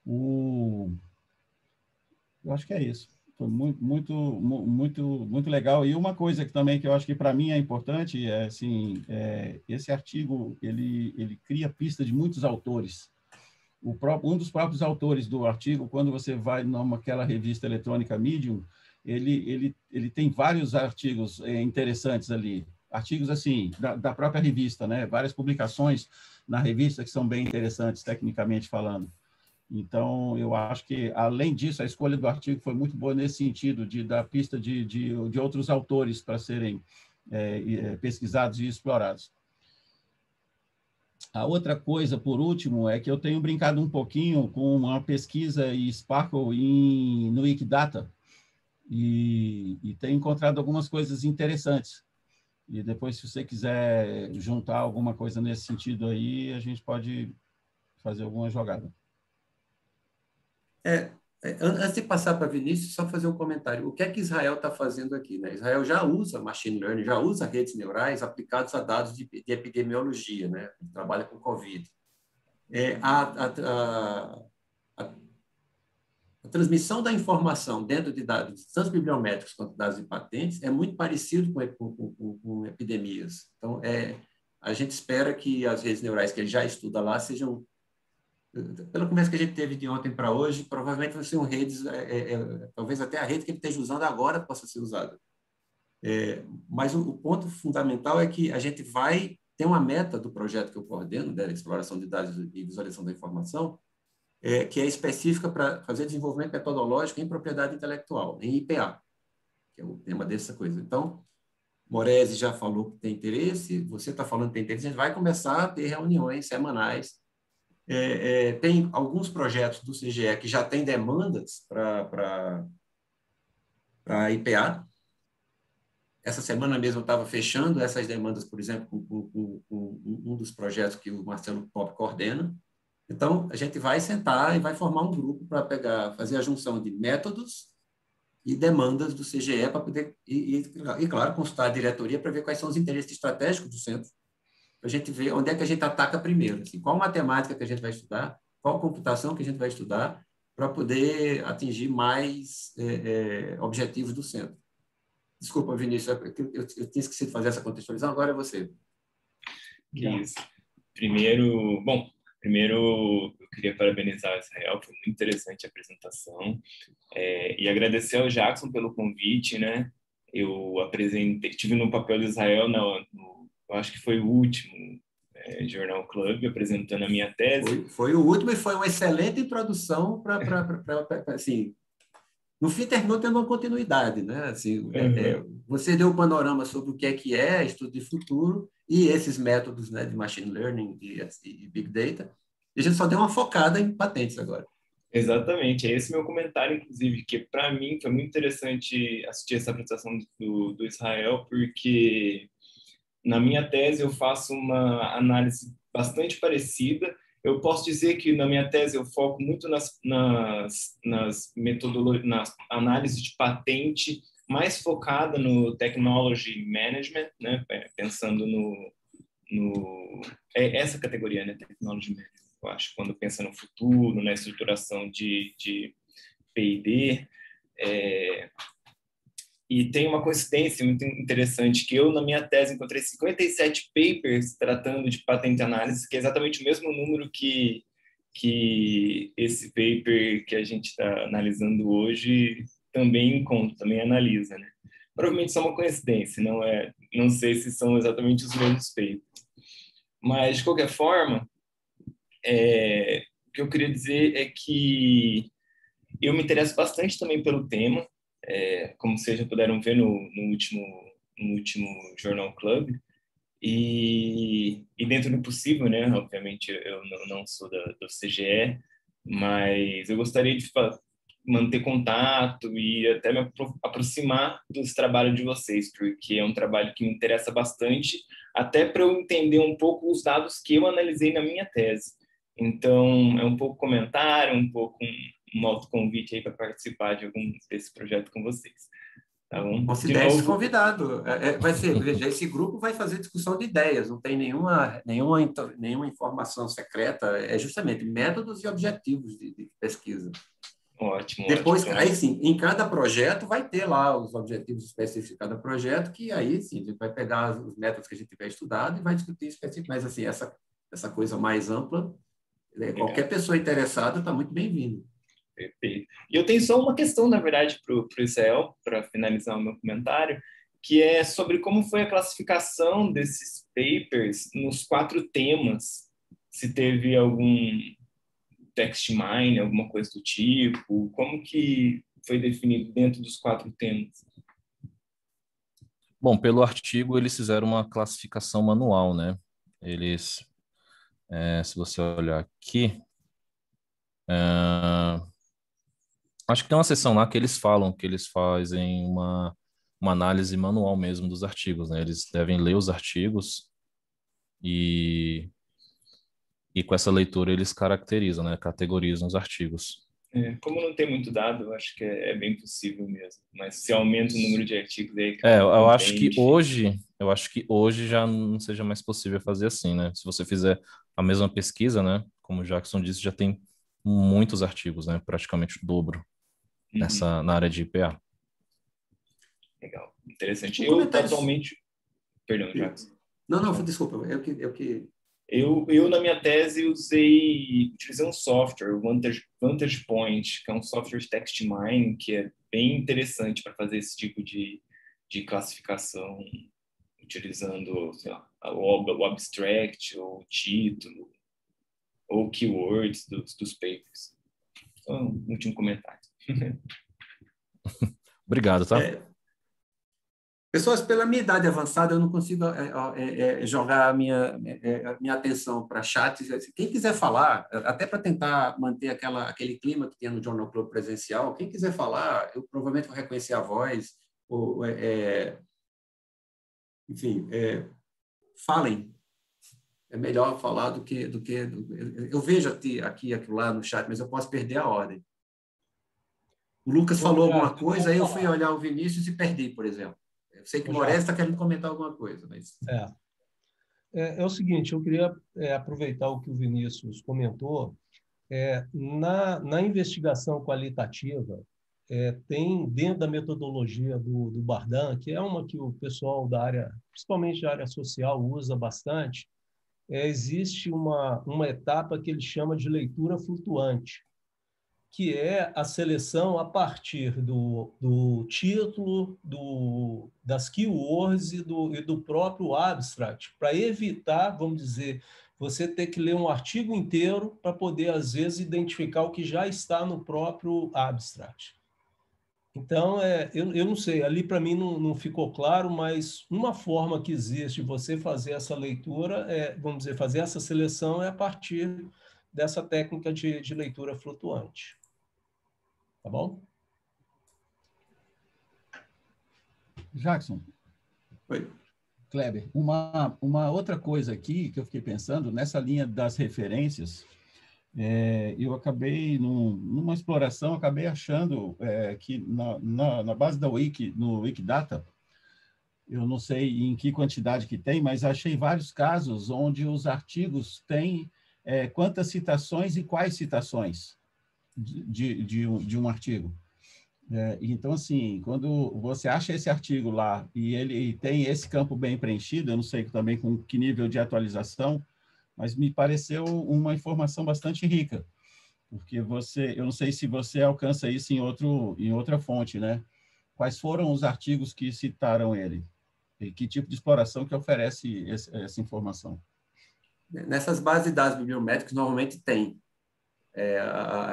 Eu acho que é isso. Foi muito legal. E uma coisa que também que eu acho que para mim é importante é assim, esse artigo ele cria pista de muitos autores. Um dos próprios autores do artigo, quando você vai naquela revista eletrônica Medium, ele tem vários artigos interessantes ali. Artigos assim da própria revista, né? Várias publicações na revista que são bem interessantes tecnicamente falando. Então, eu acho que, além disso, a escolha do artigo foi muito boa nesse sentido, de dar pista de outros autores para serem pesquisados e explorados. A outra coisa, por último, é que eu tenho brincado um pouquinho com uma pesquisa em Sparkle no Wikidata e tenho encontrado algumas coisas interessantes. E depois, se você quiser juntar alguma coisa nesse sentido aí, a gente pode fazer alguma jogada. Antes de passar para Vinícius, só fazer um comentário. O que é que Israel está fazendo aqui? Né? Israel já usa machine learning, já usa redes neurais aplicados a dados de epidemiologia, né? Trabalha com Covid. A transmissão da informação dentro de dados, tanto bibliométricos quanto dados de patentes, é muito parecido com epidemias. Então, a gente espera que as redes neurais que ele já estuda lá sejam, pela conversa que a gente teve de ontem para hoje, provavelmente vão ser redes, talvez até a rede que ele esteja usando agora possa ser usada. Mas o ponto fundamental é que a gente vai ter uma meta do projeto que eu coordeno, da exploração de dados e visualização da informação, que é específica para fazer desenvolvimento metodológico em propriedade intelectual, em IPA, que é o tema dessa coisa. Então, Moresi já falou que tem interesse, você está falando que tem interesse, a gente vai começar a ter reuniões semanais. Tem alguns projetos do CGE que já têm demandas para IPA. Essa semana mesmo eu estava fechando essas demandas, por exemplo, com um dos projetos que o Marcelo Pop coordena. Então, a gente vai sentar e vai formar um grupo para fazer a junção de métodos e demandas do CGE para poder, claro, consultar a diretoria para ver quais são os interesses estratégicos do centro, para a gente ver onde é que a gente ataca primeiro, assim, qual matemática que a gente vai estudar, qual computação que a gente vai estudar, para poder atingir mais objetivos do centro. Desculpa, Vinícius, eu tinha esquecido de fazer essa contextualização, agora é você. Que isso. Primeiro, eu queria parabenizar o Israel, foi muito interessante a apresentação, e agradecer ao Jackson pelo convite, né? Eu estive no papel do Israel, eu acho que foi o último Journal Club, apresentando a minha tese. Foi o último e foi uma excelente introdução para assim, no fim terminou tendo uma continuidade, né? Assim, você deu um panorama sobre o que é estudo de futuro e esses métodos, né, de machine learning e big data. E a gente só deu uma focada em patentes agora. Exatamente, é esse meu comentário, inclusive, que para mim foi muito interessante assistir essa apresentação do Israel, porque na minha tese eu faço uma análise bastante parecida. Eu posso dizer que na minha tese eu foco muito nas metodologias, na análise de patente, mais focada no technology management, né? Pensando essa categoria, né? Technology management, eu acho, quando pensa no futuro, na estruturação de P&D. E tem uma coincidência muito interessante, que eu, na minha tese, encontrei 57 papers tratando de patente análise, que é exatamente o mesmo número que esse paper que a gente está analisando hoje também encontra, também analisa, né? Provavelmente isso é uma coincidência, não sei se são exatamente os mesmos papers. Mas, de qualquer forma, o que eu queria dizer é que eu me interesso bastante também pelo tema, como vocês já puderam ver no último Journal Club, E dentro do possível, né? Obviamente, eu não sou do CGE, mas eu gostaria de manter contato e até me aproximar dos trabalhos de vocês, porque é um trabalho que me interessa bastante, até para eu entender um pouco os dados que eu analisei na minha tese. Então, é um pouco comentário, um pouco um autoconvite aí para participar de algum desse projeto com vocês. Tá bom? Considere-se convidado. Vai ser, veja, esse grupo vai fazer discussão de ideias, não tem nenhuma informação secreta, é justamente métodos e objetivos de pesquisa. Ótimo. Depois, ótimo. aí sim, em cada projeto vai ter lá os objetivos específicos de cada projeto, que aí sim, a gente vai pegar os métodos que a gente tiver estudado e vai discutir específico, mas assim, essa coisa mais ampla, qualquer pessoa interessada está muito bem-vindo. Perfeito. E eu tenho só uma questão, na verdade, para o Israel, para finalizar o meu comentário, que é sobre como foi a classificação desses papers nos 4 temas. Se teve algum text mine, alguma coisa do tipo, como que foi definido dentro dos 4 temas? Bom, pelo artigo eles fizeram uma classificação manual, né? Eles, se você olhar aqui, acho que tem uma seção lá que eles falam que eles fazem uma análise manual mesmo dos artigos, né? Eles devem ler os artigos e com essa leitura eles caracterizam, né? Categorizam os artigos. Como não tem muito dado, eu acho que é bem possível mesmo. Mas se aumenta o número de artigos aí, eu acho que hoje já não seja mais possível fazer assim, né? Se você fizer a mesma pesquisa, né? Como o Jackson disse, já tem muitos artigos, né? Praticamente o dobro na área de IPA. Legal, interessante. Eu atualmente... Perdão, Jackson. Não, desculpa. Eu, na minha tese, utilizei um software, o Vantage Point, que é um software de text mining, que é bem interessante para fazer esse tipo de classificação, utilizando, sei lá, o abstract, ou o título, ou keywords dos papers. Então, um último comentário. Obrigado, tá? Pessoas, pela minha idade avançada, eu não consigo jogar a minha atenção para chat. Quem quiser falar, até para tentar manter aquele clima que tinha no Journal Club presencial, quem quiser falar, eu provavelmente vou reconhecer a voz. Enfim, falem. É melhor falar do que... Eu vejo aqui lá no chat, mas eu posso perder a ordem. O Lucas falou alguma coisa, aí eu fui olhar o Vinícius e perdi, por exemplo. Eu sei que o Moraes está querendo comentar alguma coisa, mas... É o seguinte, eu queria aproveitar o que o Vinícius comentou. Na investigação qualitativa, tem dentro da metodologia do Bardan, que é uma que o pessoal da área, principalmente da área social, usa bastante, existe uma etapa que ele chama de leitura flutuante, que é a seleção a partir do título, das keywords e do próprio abstract, para evitar, vamos dizer, você ter que ler um artigo inteiro para poder, às vezes, identificar o que já está no próprio abstract. Então, eu não sei, ali para mim não ficou claro, mas uma forma que existe de você fazer essa leitura, vamos dizer, fazer essa seleção é a partir dessa técnica de leitura flutuante. Tá bom? Jackson. Oi. Kleber, uma outra coisa aqui que eu fiquei pensando, nessa linha das referências, eu acabei, numa exploração, acabei achando que na base da Wiki, no Wikidata, eu não sei em que quantidade que tem, mas achei vários casos onde os artigos têm quantas citações e quais citações de um artigo. Então, assim, quando você acha esse artigo lá e ele tem esse campo bem preenchido, eu não sei também com que nível de atualização, mas me pareceu uma informação bastante rica, porque eu não sei se você alcança isso em outra fonte, né? Quais foram os artigos que citaram ele? E que tipo de exploração que oferece essa informação? Nessas bases de dados bibliométricas, normalmente tem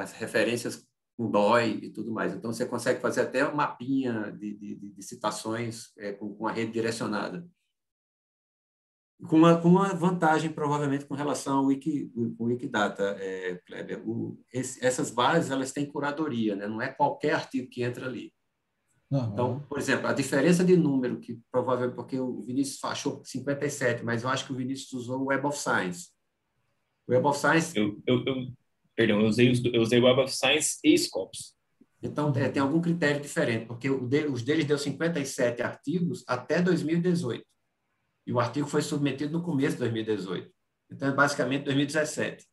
as referências com DOI e tudo mais. Então, você consegue fazer até um mapinha de citações com a rede direcionada. com uma vantagem, provavelmente, com relação ao Wikidata, Kleber. Essas bases elas têm curadoria, né? Não é qualquer artigo que entra ali. Então, por exemplo, a diferença de número, que provavelmente, porque o Vinícius achou 57, mas eu acho que o Vinícius usou o Web of Science. O Web of Science... Perdão, eu usei Web of Science e Scopus. Então, tem algum critério diferente, porque os deles deu 57 artigos até 2018. E o artigo foi submetido no começo de 2018. Então, é basicamente 2017.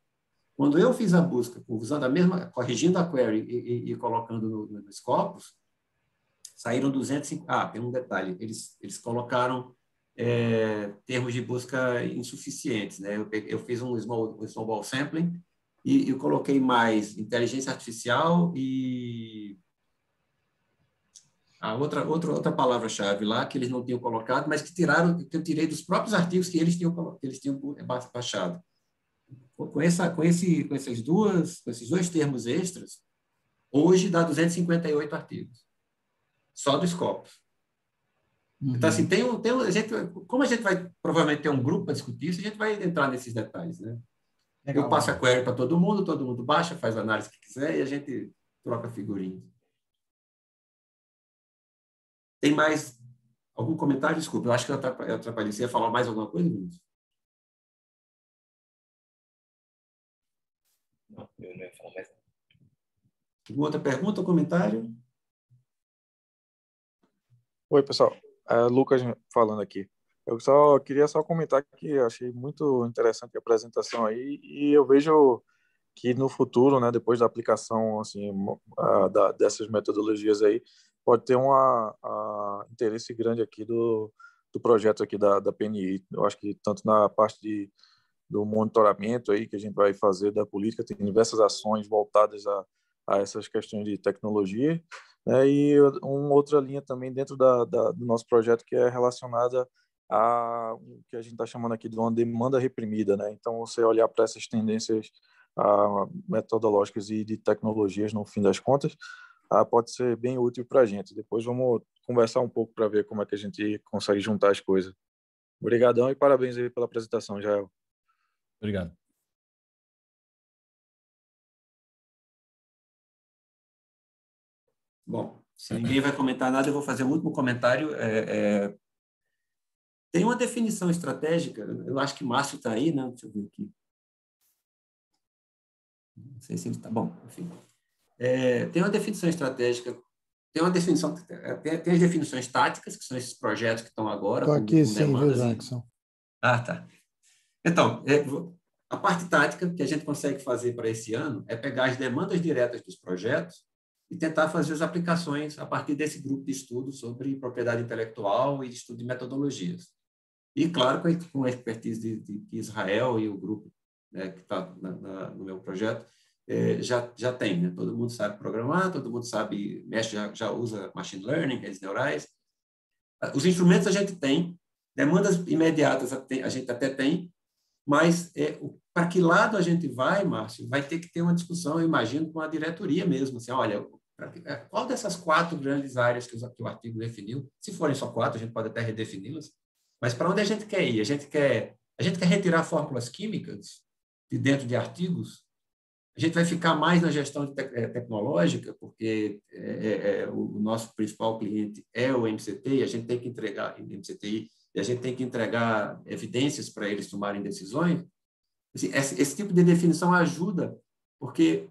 Quando eu fiz a busca, usando a mesma, corrigindo a query e colocando no Scopus, saíram 250. Tem um detalhe. Eles colocaram termos de busca insuficientes, né? Eu fiz um snowball sampling e eu coloquei mais inteligência artificial e outra palavra-chave lá que eles não tinham colocado, mas que eu tirei dos próprios artigos que eles tinham baixado. Com esses dois termos extras, hoje dá 258 artigos, só do Scopus. Então, assim, como a gente vai provavelmente ter um grupo para discutir isso, a gente vai entrar nesses detalhes, né? Legal. Eu passo a query para todo mundo baixa, faz a análise que quiser e a gente troca figurinhas. Tem mais algum comentário? Desculpa, eu acho que eu atrapalhei. Você ia falar mais alguma coisa, Vinícius? Não, eu não ia falar mais nada. Alguma outra pergunta ou comentário? Oi, pessoal. Lucas falando aqui. Eu queria comentar que eu achei muito interessante a apresentação aí e eu vejo que no futuro, né, depois da aplicação assim, dessas metodologias aí, pode ter um interesse grande aqui do projeto aqui da PNI. Eu acho que tanto na parte do monitoramento aí que a gente vai fazer da política, tem diversas ações voltadas a essas questões de tecnologia, né, e uma outra linha também dentro do nosso projeto que é relacionada a o que a gente está chamando aqui de uma demanda reprimida, né? Então, você olhar para essas tendências metodológicas e de tecnologias, no fim das contas, pode ser bem útil para a gente. Depois vamos conversar um pouco para ver como é que a gente consegue juntar as coisas. Obrigadão e parabéns aí pela apresentação, Jael. Obrigado. Bom, se ninguém vai comentar nada, eu vou fazer um último comentário. Tem uma definição estratégica, eu acho que Márcio está aí, né? Deixa eu ver aqui. Não sei se ele está bom, enfim. Tem uma definição estratégica, tem as definições táticas, que são esses projetos que estão agora. Estou aqui com sim, viu, Jackson? Tá. Então, a parte tática que a gente consegue fazer para esse ano é pegar as demandas diretas dos projetos e tentar fazer as aplicações a partir desse grupo de estudo sobre propriedade intelectual e estudo de metodologias. E, claro, com a expertise de Israel e o grupo, né, que está no meu projeto, já tem, né? Todo mundo sabe programar, todo mundo sabe, já usa machine learning, redes neurais. Os instrumentos a gente tem, demandas imediatas a gente até tem, mas para que lado a gente vai, Márcio, vai ter que ter uma discussão, eu imagino, com a diretoria mesmo. Assim, olha, qual dessas 4 grandes áreas que o artigo definiu, se forem só 4, a gente pode até redefini-las, mas para onde a gente quer ir? A gente quer retirar fórmulas químicas de dentro de artigos? A gente vai ficar mais na gestão tecnológica, porque o nosso principal cliente é o MCT, e a gente tem que entregar MCTI, e a gente tem que entregar evidências para eles tomarem decisões. Assim, esse tipo de definição ajuda, porque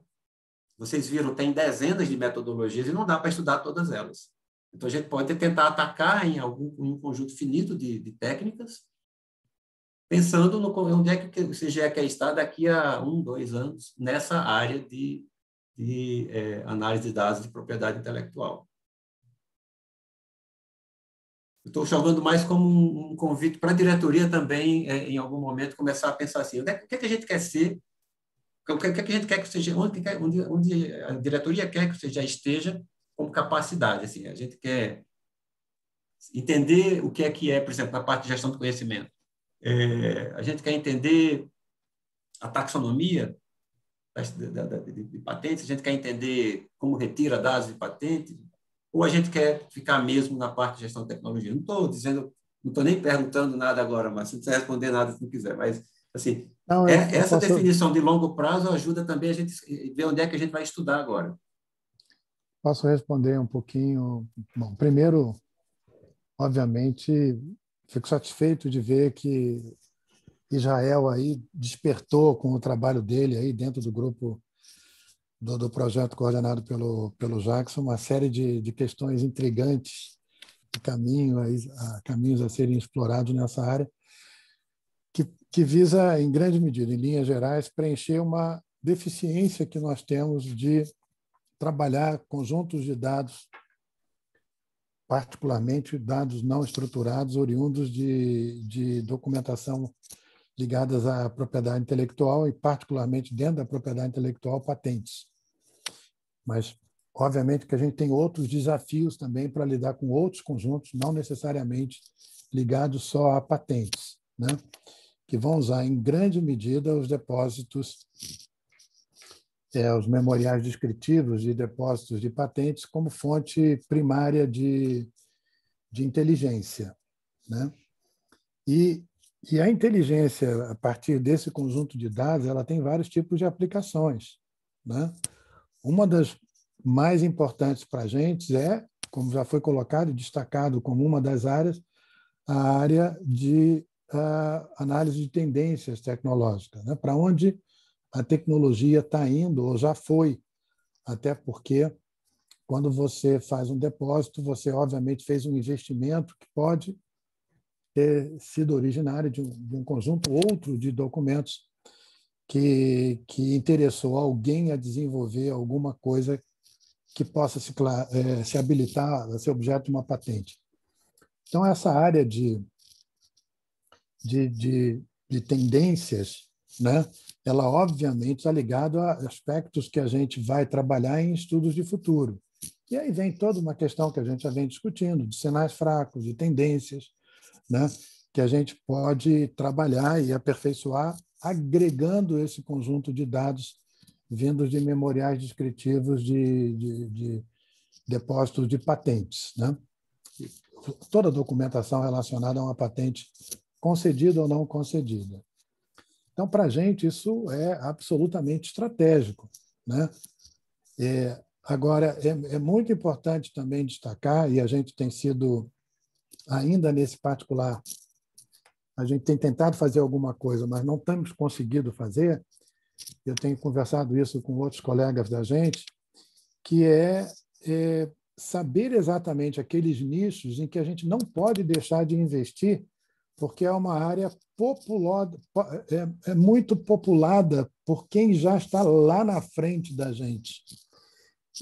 vocês viram, tem dezenas de metodologias e não dá para estudar todas elas. Então, a gente pode tentar atacar em um conjunto finito de técnicas, pensando onde é que o CGE quer estar daqui a 1, 2 anos nessa área de análise de dados de propriedade intelectual. Estou jogando mais como um convite para a diretoria também, em algum momento, começar a pensar assim, o que é que a gente quer ser, o que é que a gente quer que o CGE, onde a diretoria quer que o CGE esteja como capacidade. Assim, a gente quer entender o que é, por exemplo, na parte de gestão do conhecimento. A gente quer entender a taxonomia de patentes, a gente quer entender como retira dados de patente, ou a gente quer ficar mesmo na parte de gestão de tecnologia. Não estou dizendo Não estou nem perguntando nada agora, mas se não quiser responder nada, se não quiser. Mas, assim, Não, essa definição de longo prazo ajuda também a gente ver onde é que a gente vai estudar agora. Posso responder um pouquinho? Bom, primeiro, obviamente, fico satisfeito de ver que Israel aí despertou com o trabalho dele aí dentro do grupo do projeto coordenado pelo Jackson uma série de questões intrigantes, caminhos a serem explorados nessa área, que visa, em grande medida, em linhas gerais, preencher uma deficiência que nós temos de trabalhar conjuntos de dados, particularmente dados não estruturados, oriundos de documentação ligadas à propriedade intelectual e, particularmente, dentro da propriedade intelectual, patentes. Mas, obviamente, que a gente tem outros desafios também para lidar com outros conjuntos, não necessariamente ligados só a patentes, né? Que vão usar, em grande medida, os depósitos, os memoriais descritivos de depósitos de patentes como fonte primária de inteligência, né? E a inteligência, a partir desse conjunto de dados, ela tem vários tipos de aplicações, né? Uma das mais importantes para a gente como já foi colocado e destacado como uma das áreas, a área de análise de tendências tecnológicas, né? Para onde a tecnologia está indo, ou já foi, até porque, quando você faz um depósito, você, obviamente, fez um investimento que pode ter sido originário de um conjunto outro de documentos que interessou alguém a desenvolver alguma coisa que possa se habilitar a ser objeto de uma patente. Então, essa área de tendências, né, ela, obviamente, está ligada a aspectos que a gente vai trabalhar em estudos de futuro. E aí vem toda uma questão que a gente já vem discutindo, de sinais fracos, de tendências, né, que a gente pode trabalhar e aperfeiçoar agregando esse conjunto de dados vindos de memoriais descritivos de depósitos de patentes, né? Toda documentação relacionada a uma patente concedida ou não concedida. Então, para a gente, isso é absolutamente estratégico, né? Agora, é muito importante também destacar, e a gente tem sido, ainda nesse particular, a gente tem tentado fazer alguma coisa, mas não temos conseguido fazer, eu tenho conversado isso com outros colegas da gente, que é saber exatamente aqueles nichos em que a gente não pode deixar de investir, porque é uma área muito populada por quem já está lá na frente da gente.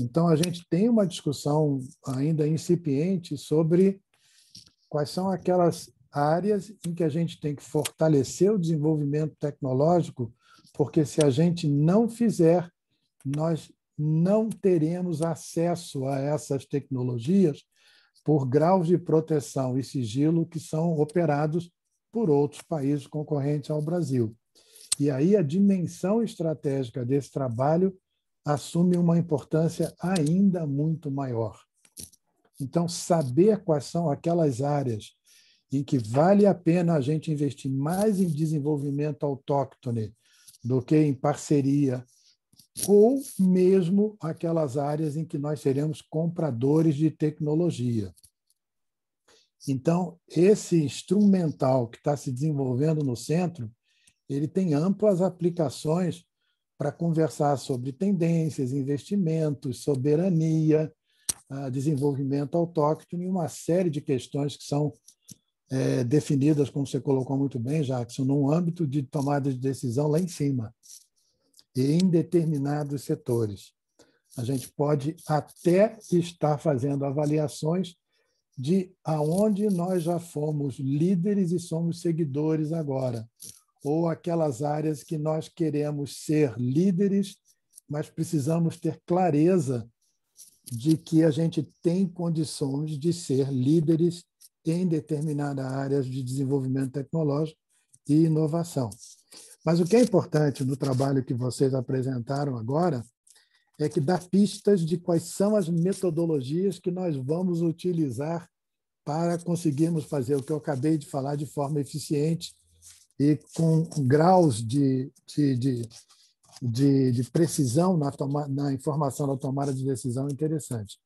Então, a gente tem uma discussão ainda incipiente sobre quais são aquelas áreas em que a gente tem que fortalecer o desenvolvimento tecnológico, porque se a gente não fizer, nós não teremos acesso a essas tecnologias por graus de proteção e sigilo que são operados por outros países concorrentes ao Brasil. E aí a dimensão estratégica desse trabalho assume uma importância ainda muito maior. Então, saber quais são aquelas áreas em que vale a pena a gente investir mais em desenvolvimento autóctone do que em parceria, ou mesmo aquelas áreas em que nós seremos compradores de tecnologia. Então, esse instrumental que está se desenvolvendo no centro, ele tem amplas aplicações para conversar sobre tendências, investimentos, soberania, desenvolvimento autóctone e uma série de questões que são definidas, como você colocou muito bem, Jackson, num âmbito de tomada de decisão lá em cima, e em determinados setores. A gente pode até estar fazendo avaliações de aonde nós já fomos líderes e somos seguidores agora, ou aquelas áreas que nós queremos ser líderes, mas precisamos ter clareza de que a gente tem condições de ser líderes em determinadas áreas de desenvolvimento tecnológico e inovação. Mas o que é importante no trabalho que vocês apresentaram agora é que dá pistas de quais são as metodologias que nós vamos utilizar para conseguirmos fazer o que eu acabei de falar de forma eficiente e com graus de precisão na informação da tomada de decisão interessante.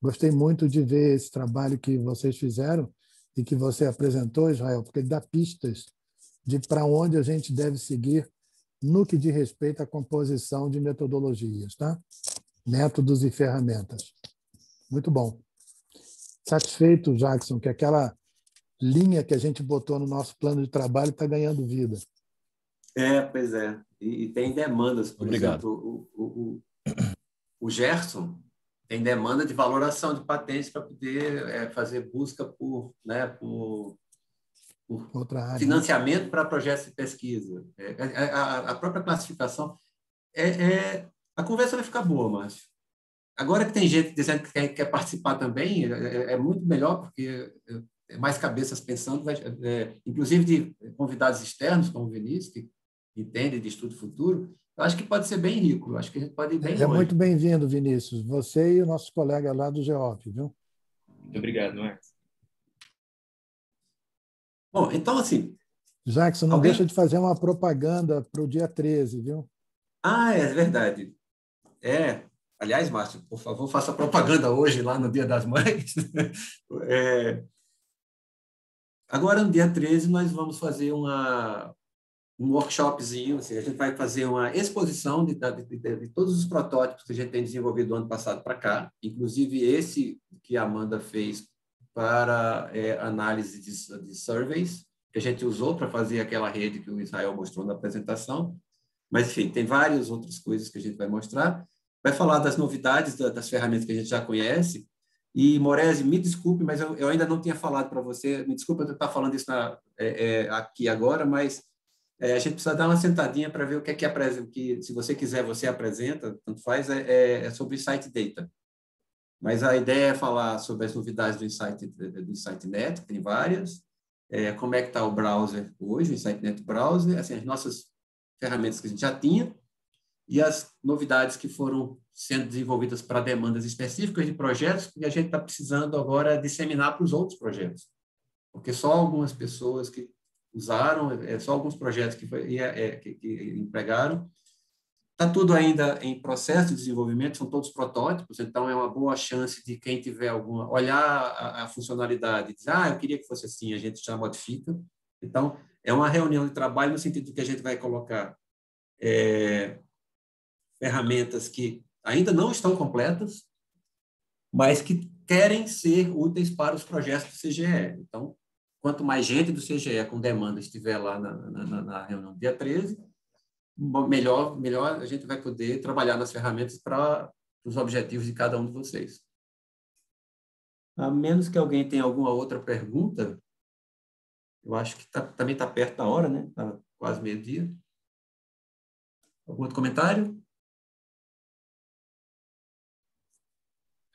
Gostei muito de ver esse trabalho que vocês fizeram e que você apresentou, Israel, porque ele dá pistas de para onde a gente deve seguir no que diz respeito à composição de metodologias, tá? Métodos e ferramentas. Muito bom. Satisfeito, Jackson, que aquela linha que a gente botou no nosso plano de trabalho está ganhando vida. Pois é. E tem demandas, por Obrigado. exemplo, o Gerson tem demanda de valoração de patentes para poder fazer busca por Outra área, financiamento para projetos de pesquisa. A própria classificação. A conversa vai ficar boa, Márcio. Agora que tem gente dizendo que quer participar também, é muito melhor, porque mais cabeças pensando, inclusive de convidados externos, como o Vinícius, que entende de estudo futuro. Eu acho que pode ser bem rico, eu acho que a gente pode ir bem longe. Muito bem-vindo, Vinícius. Você e o nosso colega lá do GEOP, viu? Muito obrigado, Marcos. Bom, então, assim... Jackson, não deixa de fazer uma propaganda para o dia 13, viu? É verdade. Aliás, Márcio, por favor, faça propaganda hoje, lá no Dia das Mães. Agora, no dia 13, nós vamos fazer um workshopzinho, assim, a gente vai fazer uma exposição de todos os protótipos que a gente tem desenvolvido do ano passado para cá, inclusive esse que a Amanda fez para análise de surveys, que a gente usou para fazer aquela rede que o Israel mostrou na apresentação. Mas, enfim, tem várias outras coisas que a gente vai mostrar. Vai falar das novidades das ferramentas que a gente já conhece. E, Moresi, me desculpe, mas eu ainda não tinha falado para você, me desculpe eu estar falando isso aqui agora, mas a gente precisa dar uma sentadinha para ver o que é que se você quiser, você apresenta, tanto faz, sobre Insight Data. Mas a ideia é falar sobre as novidades do InsightNet, que tem várias, como é que está o browser hoje, o InsightNet Browser, assim, as nossas ferramentas que a gente já tinha, e as novidades que foram sendo desenvolvidas para demandas específicas de projetos que a gente está precisando agora disseminar para os outros projetos. Porque só algumas pessoas que usaram, só alguns projetos que empregaram. Está tudo ainda em processo de desenvolvimento, são todos protótipos, então é uma boa chance de quem tiver olhar a funcionalidade e dizer, eu queria que fosse assim, a gente já modifica. Então, é uma reunião de trabalho no sentido de que a gente vai colocar ferramentas que ainda não estão completas, mas que querem ser úteis para os projetos do CGE. Então, quanto mais gente do CGE com demanda estiver lá na reunião do dia 13, melhor a gente vai poder trabalhar nas ferramentas para os objetivos de cada um de vocês. A menos que alguém tenha alguma outra pergunta, eu acho que também está perto da hora, né? Está quase meio-dia. Algum outro comentário?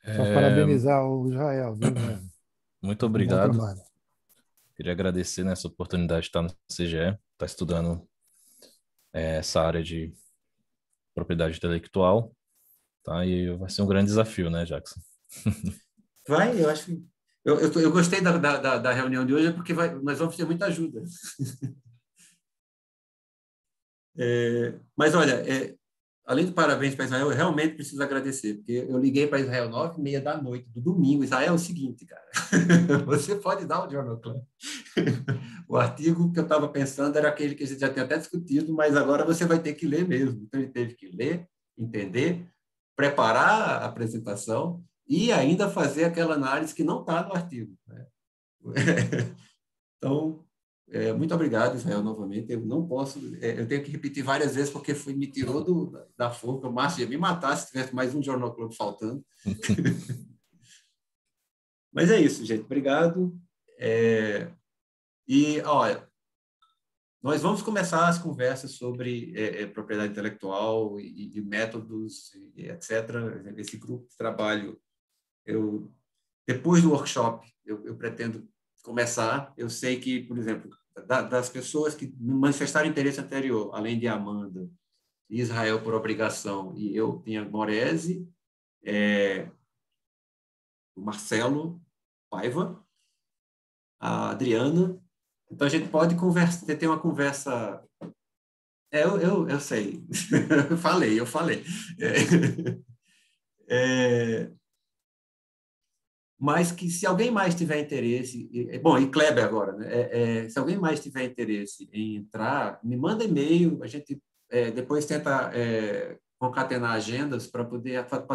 Só parabenizar o Israel, viu, Israel? Muito obrigado. Queria agradecer nessa oportunidade de estar no CGE, estar estudando essa área de propriedade intelectual, tá? E vai ser um grande desafio, né, Jackson? Eu acho que... Eu gostei da reunião de hoje porque nós vamos ter muita ajuda. Mas, olha, além de parabéns para Israel, eu realmente preciso agradecer, porque eu liguei para Israel 9h30 da noite, do domingo. Israel, é o seguinte, cara, você pode dar o Journal Club. O artigo que eu estava pensando era aquele que a gente já tinha até discutido, mas agora você vai ter que ler mesmo. Então, ele teve que ler, entender, preparar a apresentação e ainda fazer aquela análise que não está no artigo, né? Então, muito obrigado, Israel, novamente. Eu não posso, eu tenho que repetir várias vezes porque me tirou da forca. O Márcio ia me matar se tivesse mais um Journal Club faltando. Mas é isso, gente. Obrigado. E, olha, nós vamos começar as conversas sobre propriedade intelectual e métodos, e etc. Esse grupo de trabalho, depois do workshop, eu pretendo começar. Eu sei que, por exemplo, das pessoas que manifestaram interesse anterior, além de Amanda, Israel por obrigação, e eu tinha Moresi, o Marcelo Paiva, a Adriana. Então, a gente pode ter uma conversa... Eu sei. Eu falei. Mas que se alguém mais tiver interesse... Bom, e Kleber agora, né? Se alguém mais tiver interesse em entrar, me manda e-mail, a gente depois tenta concatenar agendas para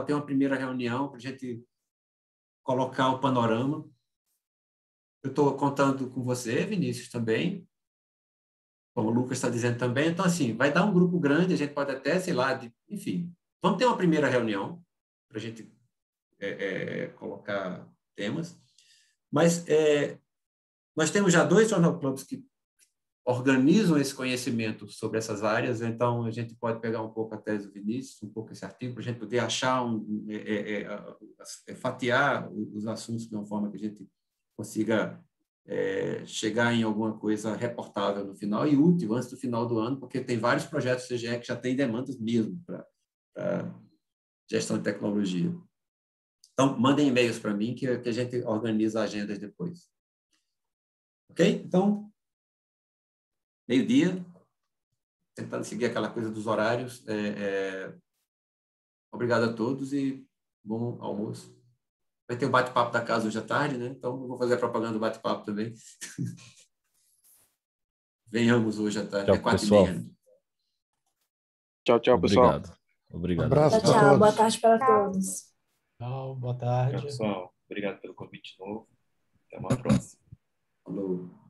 ter uma primeira reunião, para a gente colocar o panorama. Eu estou contando com você, Vinícius, também, como o Lucas está dizendo também. Então, assim, vai dar um grupo grande, a gente pode até, sei lá, enfim, vamos ter uma primeira reunião para a gente colocar temas. Mas nós temos já 2 Journal Clubs que organizam esse conhecimento sobre essas áreas, então a gente pode pegar um pouco a tese do Vinícius, um pouco esse artigo, para a gente poder achar, fatiar os assuntos de uma forma que a gente consiga chegar em alguma coisa reportável no final e útil antes do final do ano, porque tem vários projetos do CGE que já têm demandas mesmo para gestão de tecnologia. Então, mandem e-mails para mim que a gente organiza agendas depois. Ok? Então, meio-dia, tentando seguir aquela coisa dos horários. Obrigado a todos e bom almoço. Vai ter o bate-papo da casa hoje à tarde, né? Então, eu vou fazer a propaganda do bate-papo também. Venhamos hoje à tarde, Tchau, 4h30. Tchau, pessoal. Obrigado. Obrigado. Abraço para Tchau, todos. boa tarde para todos. Tchau, boa tarde. Pessoal, obrigado pelo convite de novo. Até uma próxima. Falou.